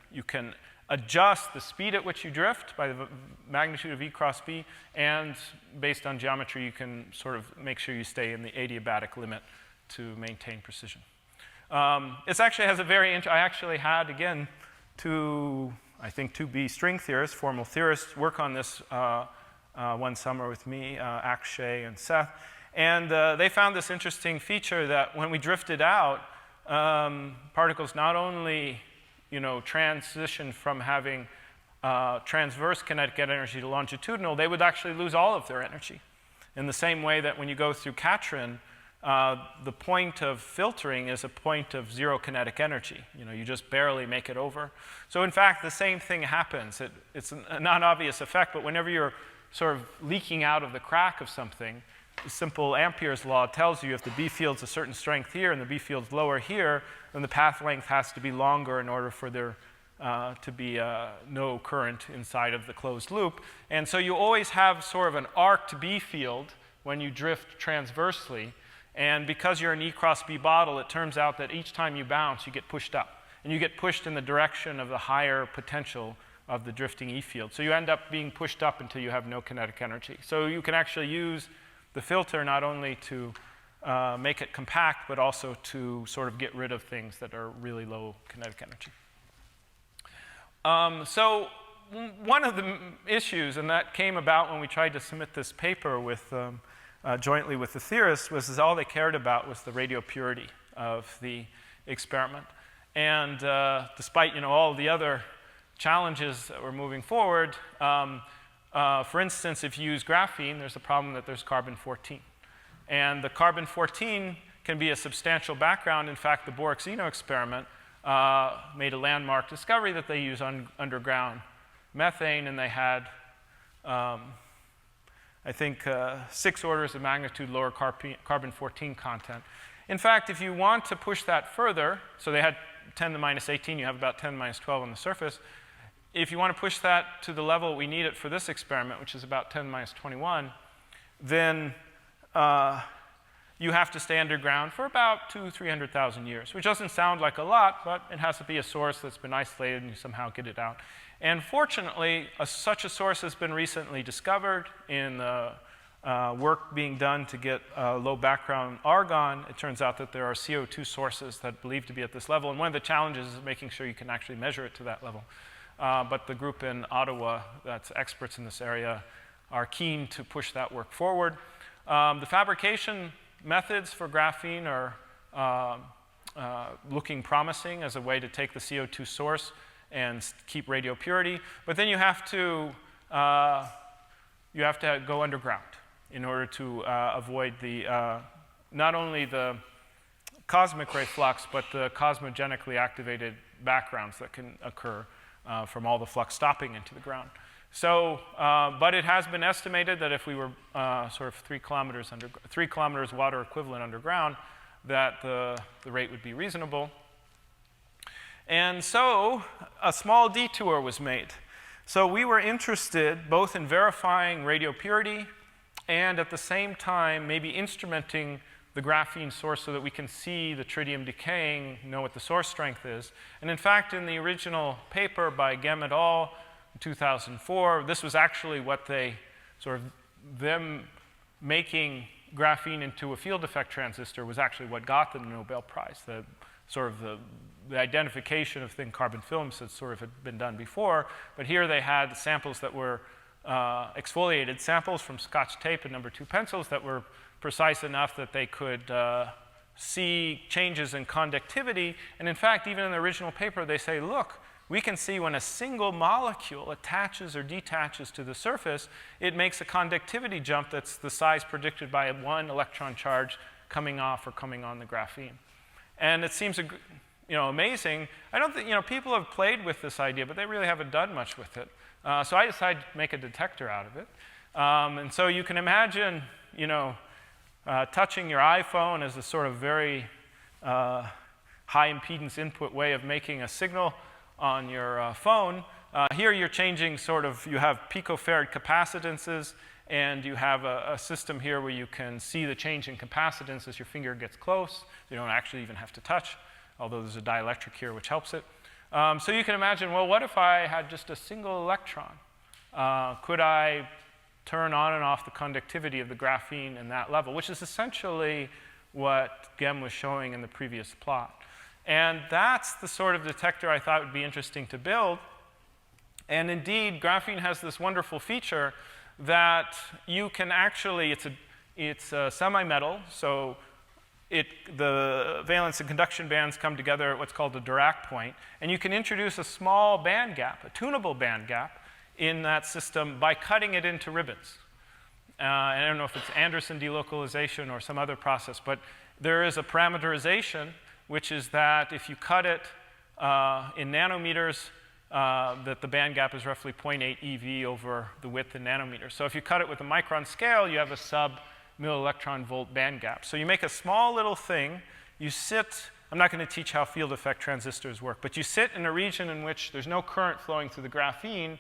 adjust the speed at which you drift by the magnitude of E cross B, and based on geometry, you can sort of make sure you stay in the adiabatic limit to maintain precision. It actually has a very I actually had, again, two B string theorists, formal theorists, work on this one summer with me, Akshay and Seth. And they found this interesting feature that when we drifted out, particles not only transition from having transverse kinetic energy to longitudinal, they would actually lose all of their energy. In the same way that when you go through Catrin, the point of filtering is a point of zero kinetic energy. You just barely make it over. So in fact, the same thing happens. It's a non-obvious effect, but whenever you're sort of leaking out of the crack of something, the simple Ampere's law tells you if the B field's a certain strength here and the B field's lower here, then the path length has to be longer in order for there to be no current inside of the closed loop. And so you always have sort of an arced B field when you drift transversely. And because you're an E cross B bottle, it turns out that each time you bounce, you get pushed up. And you get pushed in the direction of the higher potential of the drifting E field. So you end up being pushed up until you have no kinetic energy. So you can actually use the filter not only to make it compact, but also to sort of get rid of things that are really low kinetic energy. So one of the issues, and that came about when we tried to submit this paper with jointly with the theorists, was all they cared about was the radio purity of the experiment. And despite all the other challenges that were moving forward, for instance, if you use graphene, there's a problem that there's carbon-14. And the carbon-14 can be a substantial background. In fact, the Borax-Eno experiment made a landmark discovery that they use underground methane, and they had, I think, 6 orders of magnitude lower carbon-14 content. In fact, if you want to push that further, so they had 10 to the minus 18, you have about 10 to the minus 12 on the surface. If you want to push that to the level we need it for this experiment, which is about 10 to the minus 21, then you have to stay underground for about 200,000 to 300,000 years, which doesn't sound like a lot, but it has to be a source that's been isolated and you somehow get it out. And fortunately, such a source has been recently discovered in the work being done to get low background argon. It turns out that there are CO2 sources that believe to be at this level, and one of the challenges is making sure you can actually measure it to that level. But the group in Ottawa that's experts in this area are keen to push that work forward. The fabrication methods for graphene are looking promising as a way to take the CO2 source and keep radio purity. But then you have to go underground in order to avoid the not only the cosmic ray flux, but the cosmogenically activated backgrounds that can occur from all the flux stopping into the ground. So, but it has been estimated that if we were sort of 3 kilometers water equivalent underground, that the rate would be reasonable. And so a small detour was made. So we were interested both in verifying radio purity and at the same time maybe instrumenting the graphene source so that we can see the tritium decaying, know what the source strength is. And in fact, in the original paper by Gem et al. In 2004, this was actually what they them making graphene into a field effect transistor was actually what got them the Nobel Prize. The identification of thin carbon films had been done before, but here they had samples that were exfoliated samples from Scotch tape and number 2 pencils that were precise enough that they could see changes in conductivity. And in fact, even in the original paper, they say, look, we can see when a single molecule attaches or detaches to the surface, it makes a conductivity jump that's the size predicted by 1 electron charge coming off or coming on the graphene. And it seems amazing. I don't think, people have played with this idea, but they really haven't done much with it. So I decided to make a detector out of it. And so you can imagine, touching your iPhone as a sort of very high impedance input way of making a signal on your phone. Here you're changing you have picofarad capacitances, and you have a system here where you can see the change in capacitance as your finger gets close. You don't actually even have to touch, although there's a dielectric here which helps it. So you can imagine, well, what if I had just a single electron? Could I turn on and off the conductivity of the graphene in that level, which is essentially what Gem was showing in the previous plot. And that's the sort of detector I thought would be interesting to build. And indeed, graphene has this wonderful feature that you can actually, it's a semi-metal, so the valence and conduction bands come together at what's called the Dirac point, and you can introduce a small band gap, a tunable band gap, in that system by cutting it into ribbons. I don't know if it's Anderson delocalization or some other process, but there is a parameterization, which is that if you cut it in nanometers, that the band gap is roughly 0.8 eV over the width in nanometers. So if you cut it with a micron scale, you have a sub-millielectron volt band gap. So you make a small little thing, you sit, I'm not going to teach how field effect transistors work, but you sit in a region in which there's no current flowing through the graphene,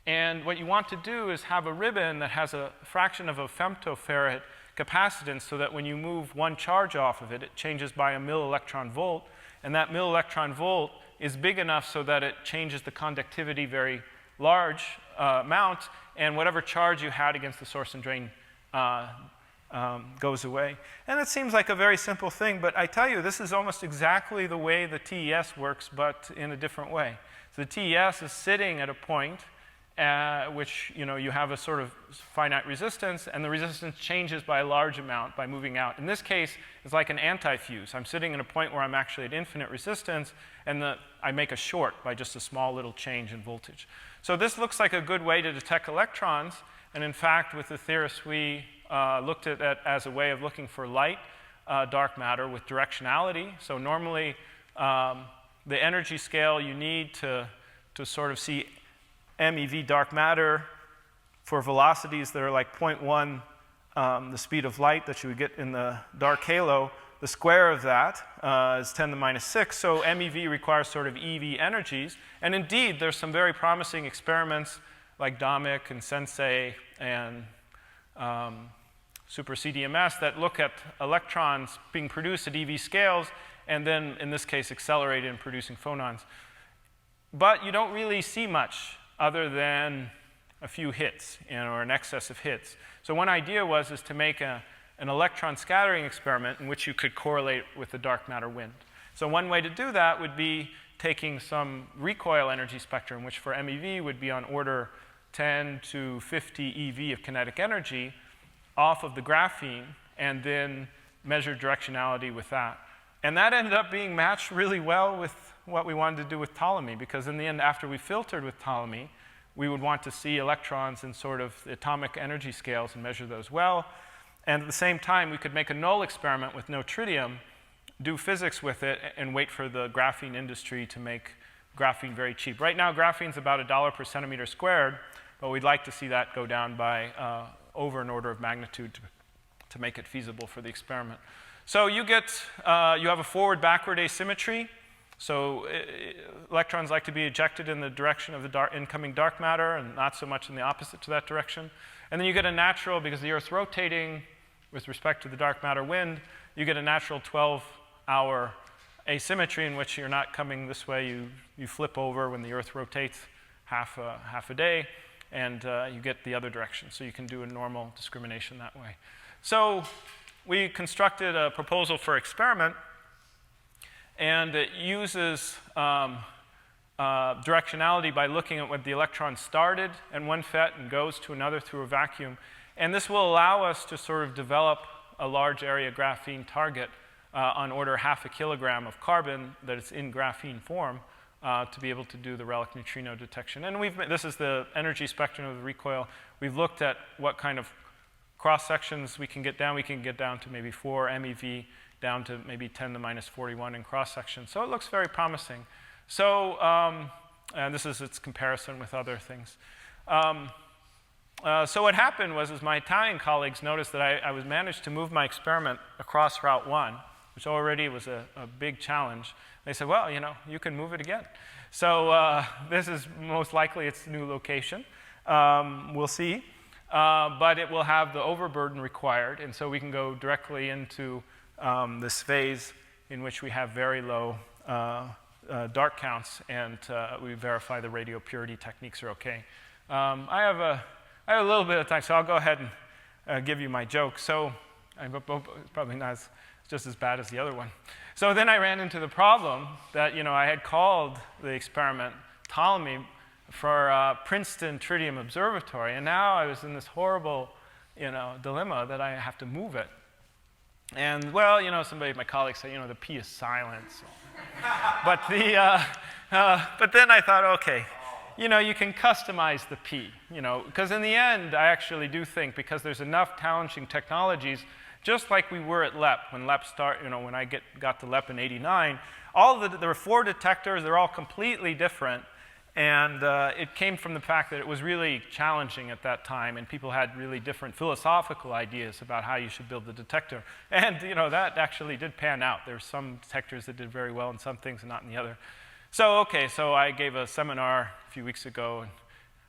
and what you want to do is have a ribbon that has a fraction of a femtofarad capacitance so that when you move 1 charge off of it, it changes by a millielectron volt, and that millielectron volt is big enough so that it changes the conductivity very large amount, and whatever charge you had against the source and drain goes away. And it seems like a very simple thing, but I tell you, this is almost exactly the way the TES works, but in a different way. So the TES is sitting at a point which you have a sort of finite resistance, and the resistance changes by a large amount by moving out. In this case, it's like an anti-fuse. I'm sitting at a point where I'm actually at infinite resistance, and I make a short by just a small little change in voltage. So this looks like a good way to detect electrons, and in fact, with the theorists, we looked at it as a way of looking for light dark matter with directionality. So normally, the energy scale you need to sort of see MeV dark matter for velocities that are like 0.1 the speed of light that you would get in the dark halo, the square of that is 10 to the minus 6. So MeV requires sort of EV energies. And indeed, there's some very promising experiments like DOMIC and Sensei and Super CDMS that look at electrons being produced at EV scales and then, in this case, accelerated in producing phonons. But you don't really see much other than a few hits, or an excess of hits. So one idea was to make an electron scattering experiment in which you could correlate with the dark matter wind. So one way to do that would be taking some recoil energy spectrum, which for MeV would be on order 10 to 50 eV of kinetic energy, off of the graphene, and then measure directionality with that. And that ended up being matched really well with what we wanted to do with Ptolemy, because in the end, after we filtered with Ptolemy, we would want to see electrons in sort of the atomic energy scales and measure those well. And at the same time, we could make a null experiment with no tritium, do physics with it, and wait for the graphene industry to make graphene very cheap. Right now, graphene's about $1 per centimeter squared, but we'd like to see that go down by over an order of magnitude to make it feasible for the experiment. So you have a forward-backward asymmetry. So electrons like to be ejected in the direction of the incoming dark matter and not so much in the opposite to that direction. And then you get a natural, because the Earth's rotating with respect to the dark matter wind, you get a natural 12-hour asymmetry in which you're not coming this way. You flip over when the Earth rotates half a day, and you get the other direction. So you can do a normal discrimination that way. So we constructed a proposal for experiment, and it uses directionality by looking at when the electron started in one FET and goes to another through a vacuum. And this will allow us to sort of develop a large area graphene target on order half a kilogram of carbon that is in graphene form to be able to do the Relic Neutrino detection. And this is the energy spectrum of the recoil. We've looked at what kind of cross sections we can get down. We can get down to maybe 4 MeV, down to maybe 10 to the minus 41 in cross section. So it looks very promising. So, and this is its comparison with other things. So what happened was my Italian colleagues noticed that I was managed to move my experiment across Route 1, which already was a big challenge. They said, well, you can move it again. So this is most likely its new location. We'll see. But it will have the overburden required, and so we can go directly into this phase in which we have very low dark counts, and we verify the radio purity techniques are okay. I have a little bit of time, so I'll go ahead and give you my joke. So probably not just as bad as the other one. So then I ran into the problem that I had called the experiment Ptolemy for Princeton Tritium Observatory, and now I was in this horrible dilemma that I have to move it. And well, somebody, my colleagues say, the P is silent. So. but then I thought, okay, you can customize the P, because in the end, I actually do think, because there's enough challenging technologies, just like we were at LEP, when LEP when I got to LEP in '89, there were 4 detectors, they're all completely different, and it came from the fact that it was really challenging at that time, and people had really different philosophical ideas about how you should build the detector. And that actually did pan out. There were some detectors that did very well in some things and not in the other. So I gave a seminar a few weeks ago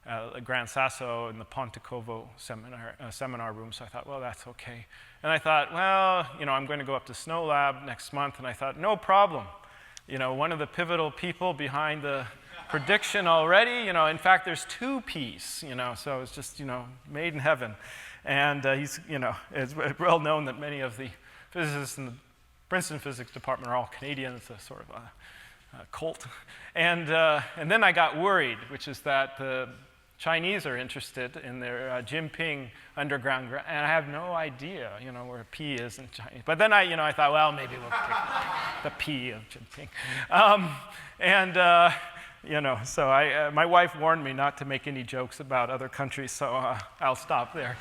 at Gran Sasso in the Pontecovo seminar room, so I thought, well, that's okay. And I thought, well, I'm going to go up to Snow Lab next month, and I thought, no problem. One of the pivotal people behind the prediction already, in fact, there's 2 Ps, so it's just, made in heaven. And he's, it's well known that many of the physicists in the Princeton physics department are all Canadian. It's a sort of a cult. And then I got worried, which is that the Chinese are interested in their Jinping underground, and I have no idea, where P is in Chinese. But then I thought, well, maybe we'll pick the P of Jinping. So my wife warned me not to make any jokes about other countries, so I'll stop there.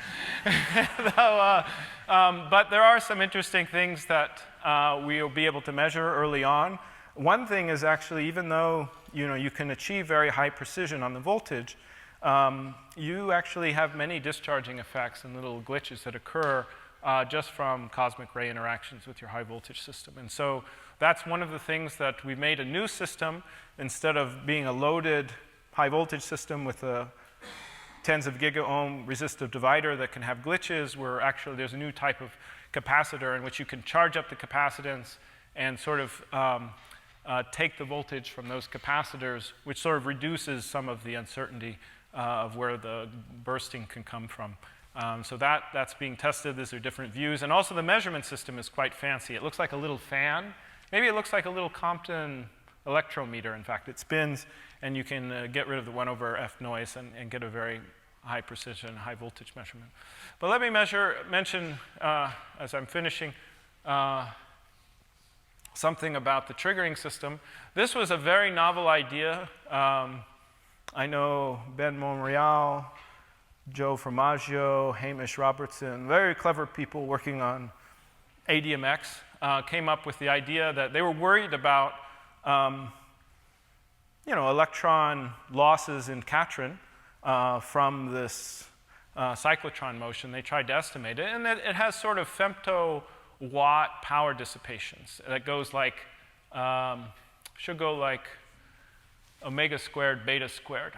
But there are some interesting things that we'll be able to measure early on. One thing is actually, even though you can achieve very high precision on the voltage, you actually have many discharging effects and little glitches that occur just from cosmic ray interactions with your high voltage system. And so that's one of the things that we've made a new system. Instead of being a loaded high voltage system with a tens of giga-ohm resistive divider that can have glitches, there's a new type of capacitor in which you can charge up the capacitance and sort of take the voltage from those capacitors, which sort of reduces some of the uncertainty of where the bursting can come from. So that's being tested. These are different views. And also the measurement system is quite fancy. It looks like a little fan. Maybe it looks like a little Compton electrometer. In fact, it spins, and you can get rid of the 1/f noise and get a very high precision, high voltage measurement. But let me mention, as I'm finishing, something about the triggering system. This was a very novel idea. I know Ben Monreal, Joe Formaggio, Hamish Robertson, very clever people working on ADMX, came up with the idea that they were worried about electron losses in Catron from this cyclotron motion. They tried to estimate it, and it has sort of femto-watt power dissipations. That goes like, should go like omega squared, beta squared,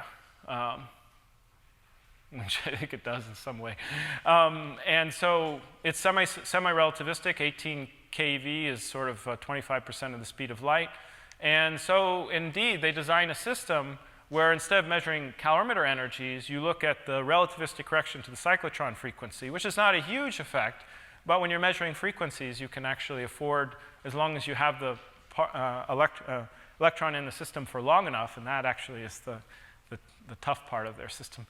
which I think it does in some way. And so it's semi-relativistic. 18 keV is sort of 25% of the speed of light. And so, indeed, they design a system where instead of measuring calorimeter energies, you look at the relativistic correction to the cyclotron frequency, which is not a huge effect, but when you're measuring frequencies, you can actually afford, as long as you have the electron in the system for long enough, and that actually is the tough part of their system,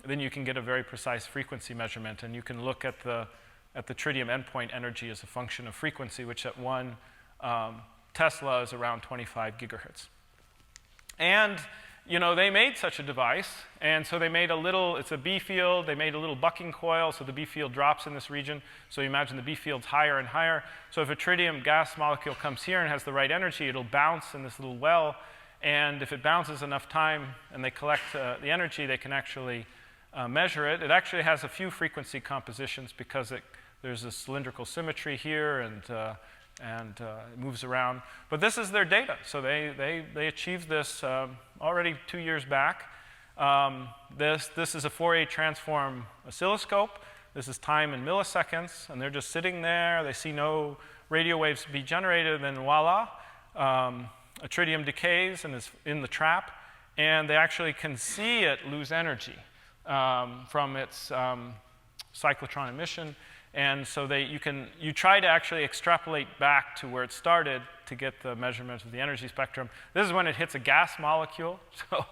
then you can get a very precise frequency measurement, and you can look at the tritium endpoint energy as a function of frequency, which at 1 Tesla is around 25 gigahertz. And, they made such a device, and so they made it's a B field, they made a little bucking coil, so the B field drops in this region, so you imagine the B field's higher and higher. So if a tritium gas molecule comes here and has the right energy, it'll bounce in this little well, and if it bounces enough time and they collect the energy, they can actually measure it. It actually has a few frequency compositions because there's a cylindrical symmetry here, and it moves around. But this is their data. So they achieved this already 2 years back. This is a Fourier transform oscilloscope. This is time in milliseconds, and they're just sitting there. They see no radio waves be generated, and voila, a tritium decays and is in the trap, and they actually can see it lose energy from its cyclotron emission. And so you try to actually extrapolate back to where it started to get the measurement of the energy spectrum. This is when it hits a gas molecule. So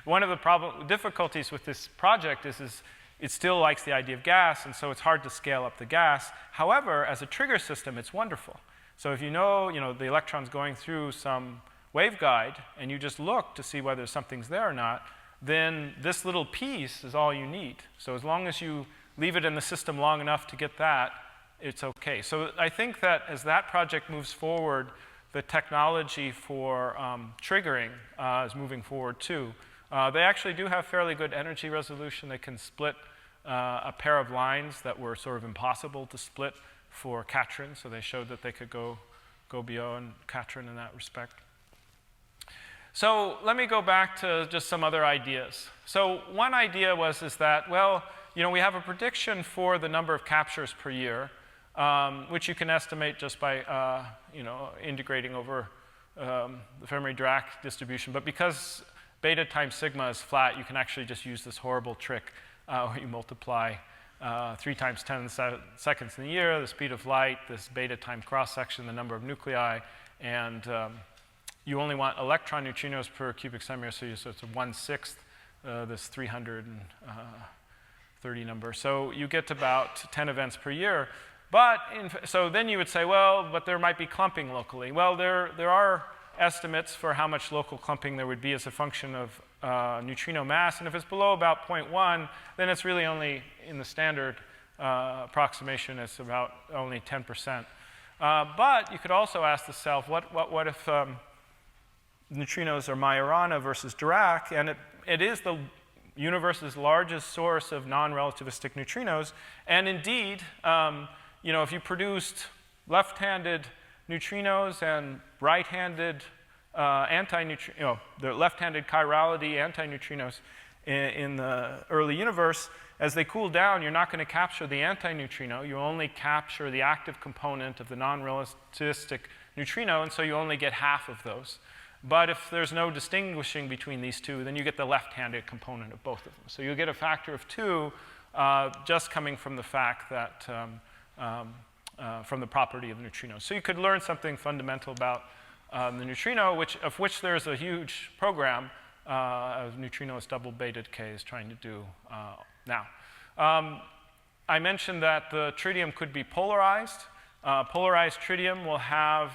one of the difficulties with this project is it still likes the idea of gas, and so it's hard to scale up the gas. However, as a trigger system, it's wonderful. So if you know the electron's going through some waveguide, and you just look to see whether something's there or not, then this little piece is all you need. So as long as you leave it in the system long enough to get that, it's okay. So I think that as that project moves forward, the technology for triggering is moving forward too. They actually do have fairly good energy resolution. They can split a pair of lines that were sort of impossible to split for Catron, so they showed that they could go beyond Catron in that respect. So let me go back to just some other ideas. So one idea is that, well, we have a prediction for the number of captures per year, which you can estimate just by integrating over the Fermi-Dirac distribution. But because beta times sigma is flat, you can actually just use this horrible trick where you multiply 3 times 10 seconds in the year, the speed of light, this beta time cross-section, the number of nuclei, and you only want electron neutrinos per cubic centimeter, so it's a 1/6 this 330 number. So you get about 10 events per year. But so then you would say, well, but there might be clumping locally. Well, there are estimates for how much local clumping there would be as a function of neutrino mass, and if it's below about 0.1, then it's really only in the standard approximation, it's about only 10%. But you could also ask the self, what if neutrinos are Majorana versus Dirac, and it is the universe's largest source of non-relativistic neutrinos, and indeed, if you produced left-handed neutrinos and right-handed the left-handed chirality antineutrinos in the early universe, as they cool down, you're not going to capture the antineutrino. You only capture the active component of the non-relativistic neutrino, and so you only get half of those. But if there's no distinguishing between these two, then you get the left-handed component of both of them. So you get a factor of 2 just coming from the fact that from the property of neutrinos. So you could learn something fundamental about the neutrino, of which there's a huge program of neutrinos double beta decay is trying to do now. I mentioned that the tritium could be polarized. Polarized tritium will have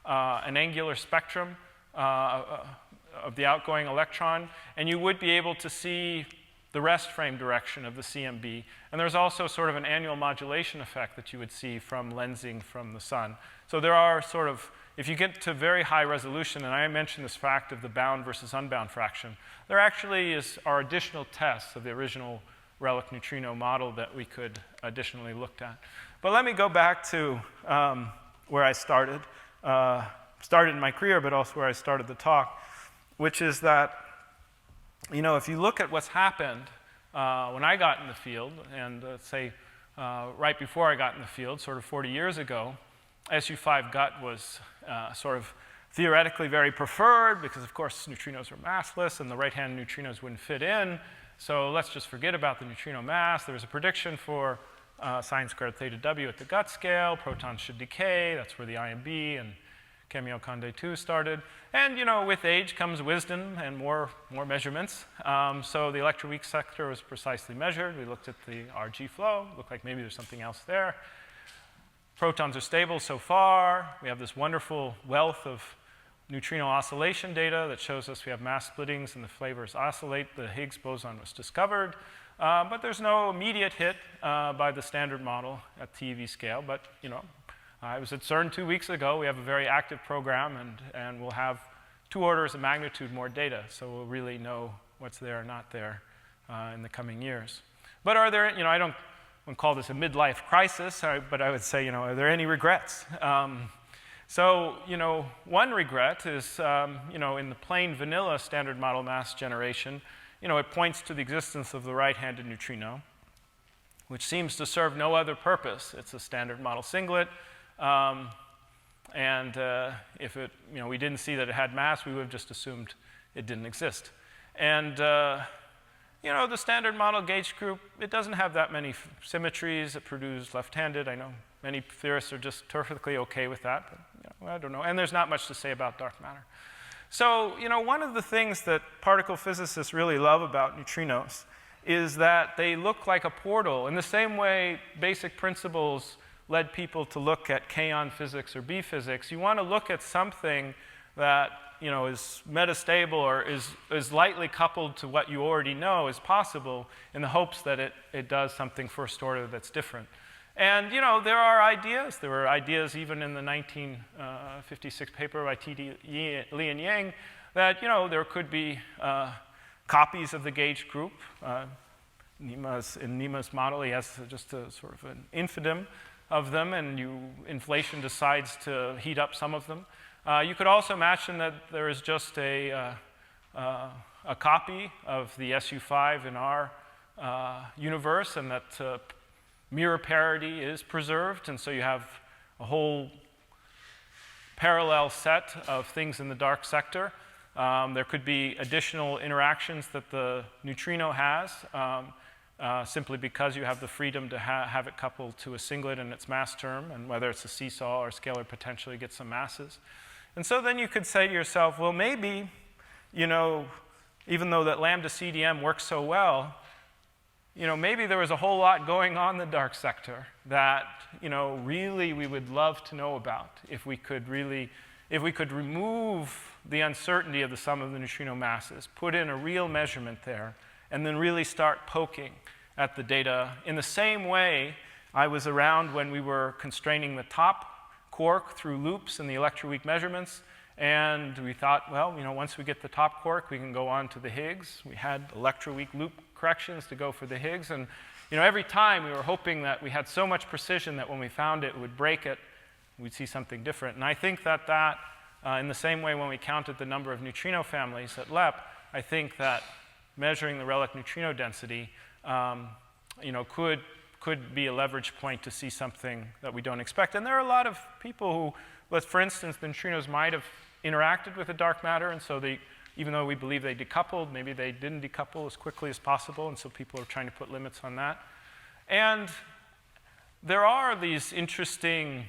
an angular spectrum of the outgoing electron, and you would be able to see the rest frame direction of the CMB. And there's also sort of an annual modulation effect that you would see from lensing from the sun. So there are sort of, if you get to very high resolution, and I mentioned this fact of the bound versus unbound fraction, there actually are additional tests of the original Relic Neutrino model that we could additionally look at. But let me go back to where I started in my career, but also where I started the talk, which is that, you know, if you look at what's happened when I got in the field, and say right before I got in the field, sort of 40 years ago, SU5 gut was sort of theoretically very preferred because, of course, neutrinos were massless and the right-hand neutrinos wouldn't fit in. So let's just forget about the neutrino mass. There was a prediction for sine squared theta W at the gut scale. Protons should decay. That's where the IMB and Camille Condé 2 started. And, you know, with age comes wisdom and more measurements. So the electroweak sector was precisely measured. We looked at the RG flow. Looked like maybe there's something else there. Protons are stable so far. We have this wonderful wealth of neutrino oscillation data that shows us we have mass splittings and the flavors oscillate. The Higgs boson was discovered. But there's no immediate hit by the standard model at TeV scale. But, you know, I was at CERN 2 weeks ago. We have a very active program, and we'll have 2 orders of magnitude more data. So we'll really know what's there or not there in the coming years. But are there, you know, I don't call this a midlife crisis, but I would say, you know, are there any regrets? So, you know, one regret is, you know, in the plain vanilla standard model mass generation, you know, it points to the existence of the right-handed neutrino, which seems to serve no other purpose. It's a standard model singlet. And if it, you know, we didn't see that it had mass, we would have just assumed it didn't exist. And, you know, the standard model gauge group, it doesn't have that many symmetries. It produces left-handed. I know many theorists are just perfectly okay with that, but, you know, I don't know. And there's not much to say about dark matter. So, you know, one of the things that particle physicists really love about neutrinos is that they look like a portal. In the same way basic principles led people to look at kaon physics or B physics, you want to look at something that, you know, is metastable or is lightly coupled to what you already know is possible in the hopes that it does something first order that's different. And, you know, there are ideas. There were ideas even in the 1956 paper by T.D. Li and Yang that, you know, there could be copies of the gauge group. In Nima's model, he has just a sort of an infidum of them, and inflation decides to heat up some of them. You could also imagine that there is just a copy of the SU5 in our universe, and that mirror parity is preserved, and so you have a whole parallel set of things in the dark sector. There could be additional interactions that the neutrino has, simply because you have the freedom to have it coupled to a singlet in its mass term, and whether it's a seesaw or scalar potential, you get some masses. And so then you could say to yourself, well, maybe, you know, even though that lambda CDM works so well, you know, maybe there was a whole lot going on in the dark sector that, you know, really we would love to know about if we could remove the uncertainty of the sum of the neutrino masses, put in a real measurement there, and then really start poking at the data. In the same way, I was around when we were constraining the top quark through loops in the electroweak measurements, and we thought, well, you know, once we get the top quark, we can go on to the Higgs. We had electroweak loop corrections to go for the Higgs, and, you know, every time we were hoping that we had so much precision that when we found it, it would break it, we'd see something different. And I think that in the same way when we counted the number of neutrino families at LEP, I think that measuring the Relic neutrino density, you know, could be a leverage point to see something that we don't expect. And there are a lot of people who, for instance, the neutrinos might have interacted with the dark matter, and so even though we believe they decoupled, maybe they didn't decouple as quickly as possible, and so people are trying to put limits on that. And there are these interesting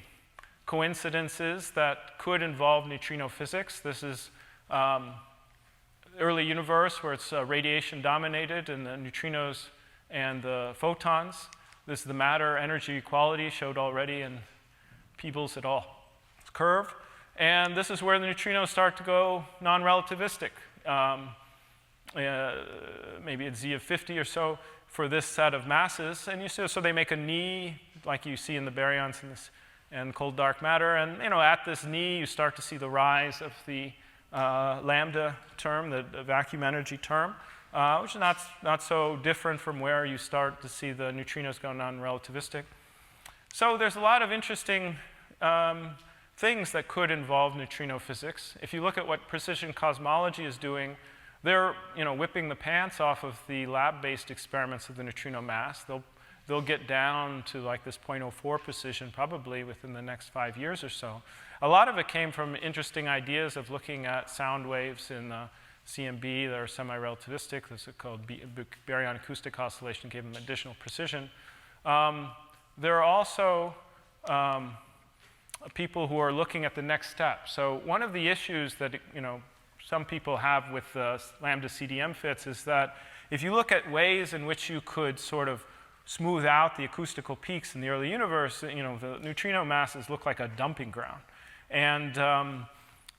coincidences that could involve neutrino physics. This is early universe where it's radiation dominated, and the neutrinos and the photons. This is the matter-energy equality showed already in Peebles et al. Curve. And this is where the neutrinos start to go non-relativistic. Maybe at z of 50 or so for this set of masses. And you see, so they make a knee, like you see in the baryons and cold dark matter. And at this knee, you start to see the rise of the lambda term, the vacuum energy term, which is not so different from where you start to see the neutrinos go non-relativistic. So there's a lot of interesting things that could involve neutrino physics. If you look at what precision cosmology is doing, they're whipping the pants off of the lab-based experiments of the neutrino mass. They'll get down to like this 0.04 precision probably within the next 5 years or so. A lot of it came from interesting ideas of looking at sound waves in CMB that are semi-relativistic. This is called baryon acoustic oscillation, gave them additional precision. There are also people who are looking at the next step. So one of the issues that some people have with lambda CDM fits is that if you look at ways in which you could sort of smooth out the acoustical peaks in the early universe, the neutrino masses look like a dumping ground.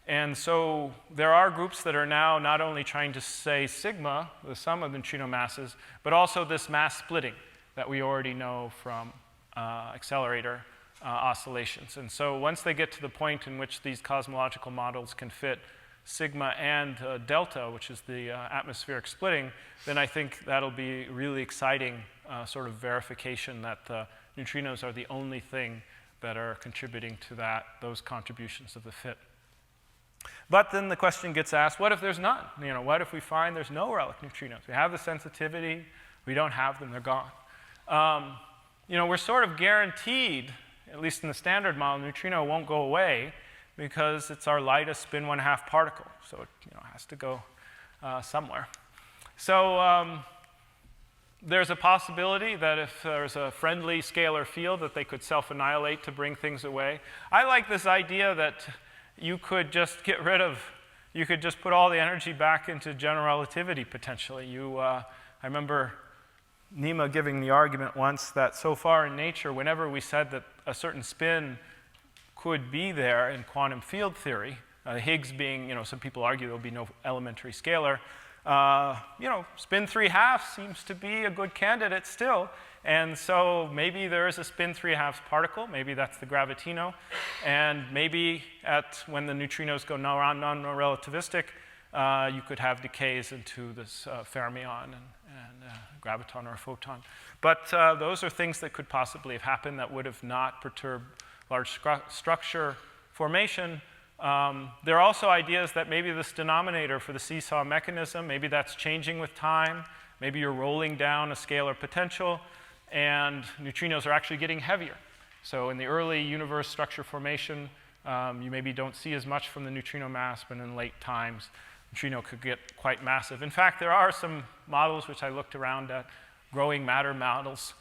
And so there are groups that are now not only trying to say sigma, the sum of neutrino masses, but also this mass splitting that we already know from accelerator oscillations. And so once they get to the point in which these cosmological models can fit sigma and delta, which is the atmospheric splitting, then I think that'll be really exciting sort of verification that the neutrinos are the only thing that are contributing to those contributions of the fit. But then the question gets asked, what if there's none? What if we find there's no relic neutrinos? We have the sensitivity, we don't have them, they're gone. We're sort of guaranteed, at least in the standard model, neutrino won't go away because it's our lightest spin 1/2 particle. So it has to go somewhere. So there's a possibility that if there's a friendly scalar field that they could self-annihilate to bring things away. I like this idea that you could just you could just put all the energy back into general relativity potentially. I remember Nima giving the argument once that so far in nature, whenever we said that a certain spin could be there in quantum field theory, Higgs being, some people argue there'll be no elementary scalar, spin 3/2 seems to be a good candidate still. And so maybe there is a spin 3/2 particle, maybe that's the gravitino, and maybe when the neutrinos go non-relativistic, you could have decays into this fermion and graviton or a photon. But those are things that could possibly have happened that would have not perturbed large structure formation. There are also ideas that maybe this denominator for the seesaw mechanism, maybe that's changing with time. Maybe you're rolling down a scalar potential, and neutrinos are actually getting heavier. So in the early universe structure formation, you maybe don't see as much from the neutrino mass, but in late times, neutrino could get quite massive. In fact, there are some models which I looked around at, growing matter models,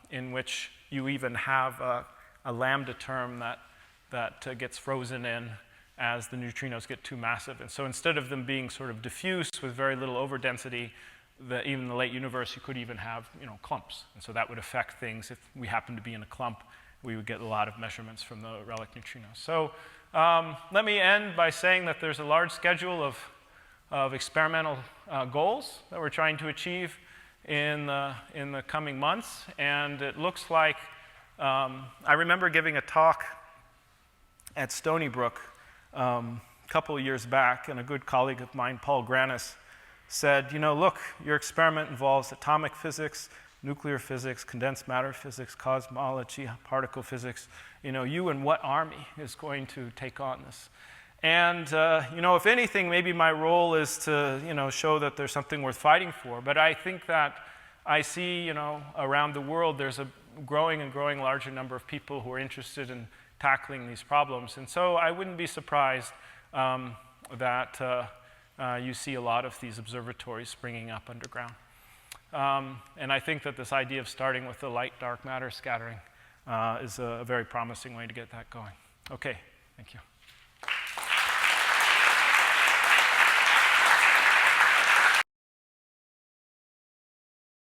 in which you even have a lambda term that gets frozen in as the neutrinos get too massive. And so instead of them being sort of diffuse with very little overdensity, even in the late universe, you could even have clumps. And so that would affect things. If we happen to be in a clump, we would get a lot of measurements from the relic neutrinos. So let me end by saying that there's a large schedule of experimental goals that we're trying to achieve in the coming months. And it looks like, I remember giving a talk at Stony Brook a couple of years back, and a good colleague of mine, Paul Granis, said, look, your experiment involves atomic physics, nuclear physics, condensed matter physics, cosmology, particle physics. You and what army is going to take on this? And, if anything, maybe my role is to, show that there's something worth fighting for. But I think that I see, around the world, there's a growing and growing larger number of people who are interested in tackling these problems. And so I wouldn't be surprised that you see a lot of these observatories springing up underground. And I think that this idea of starting with the light-dark matter scattering is a very promising way to get that going. Okay, thank you.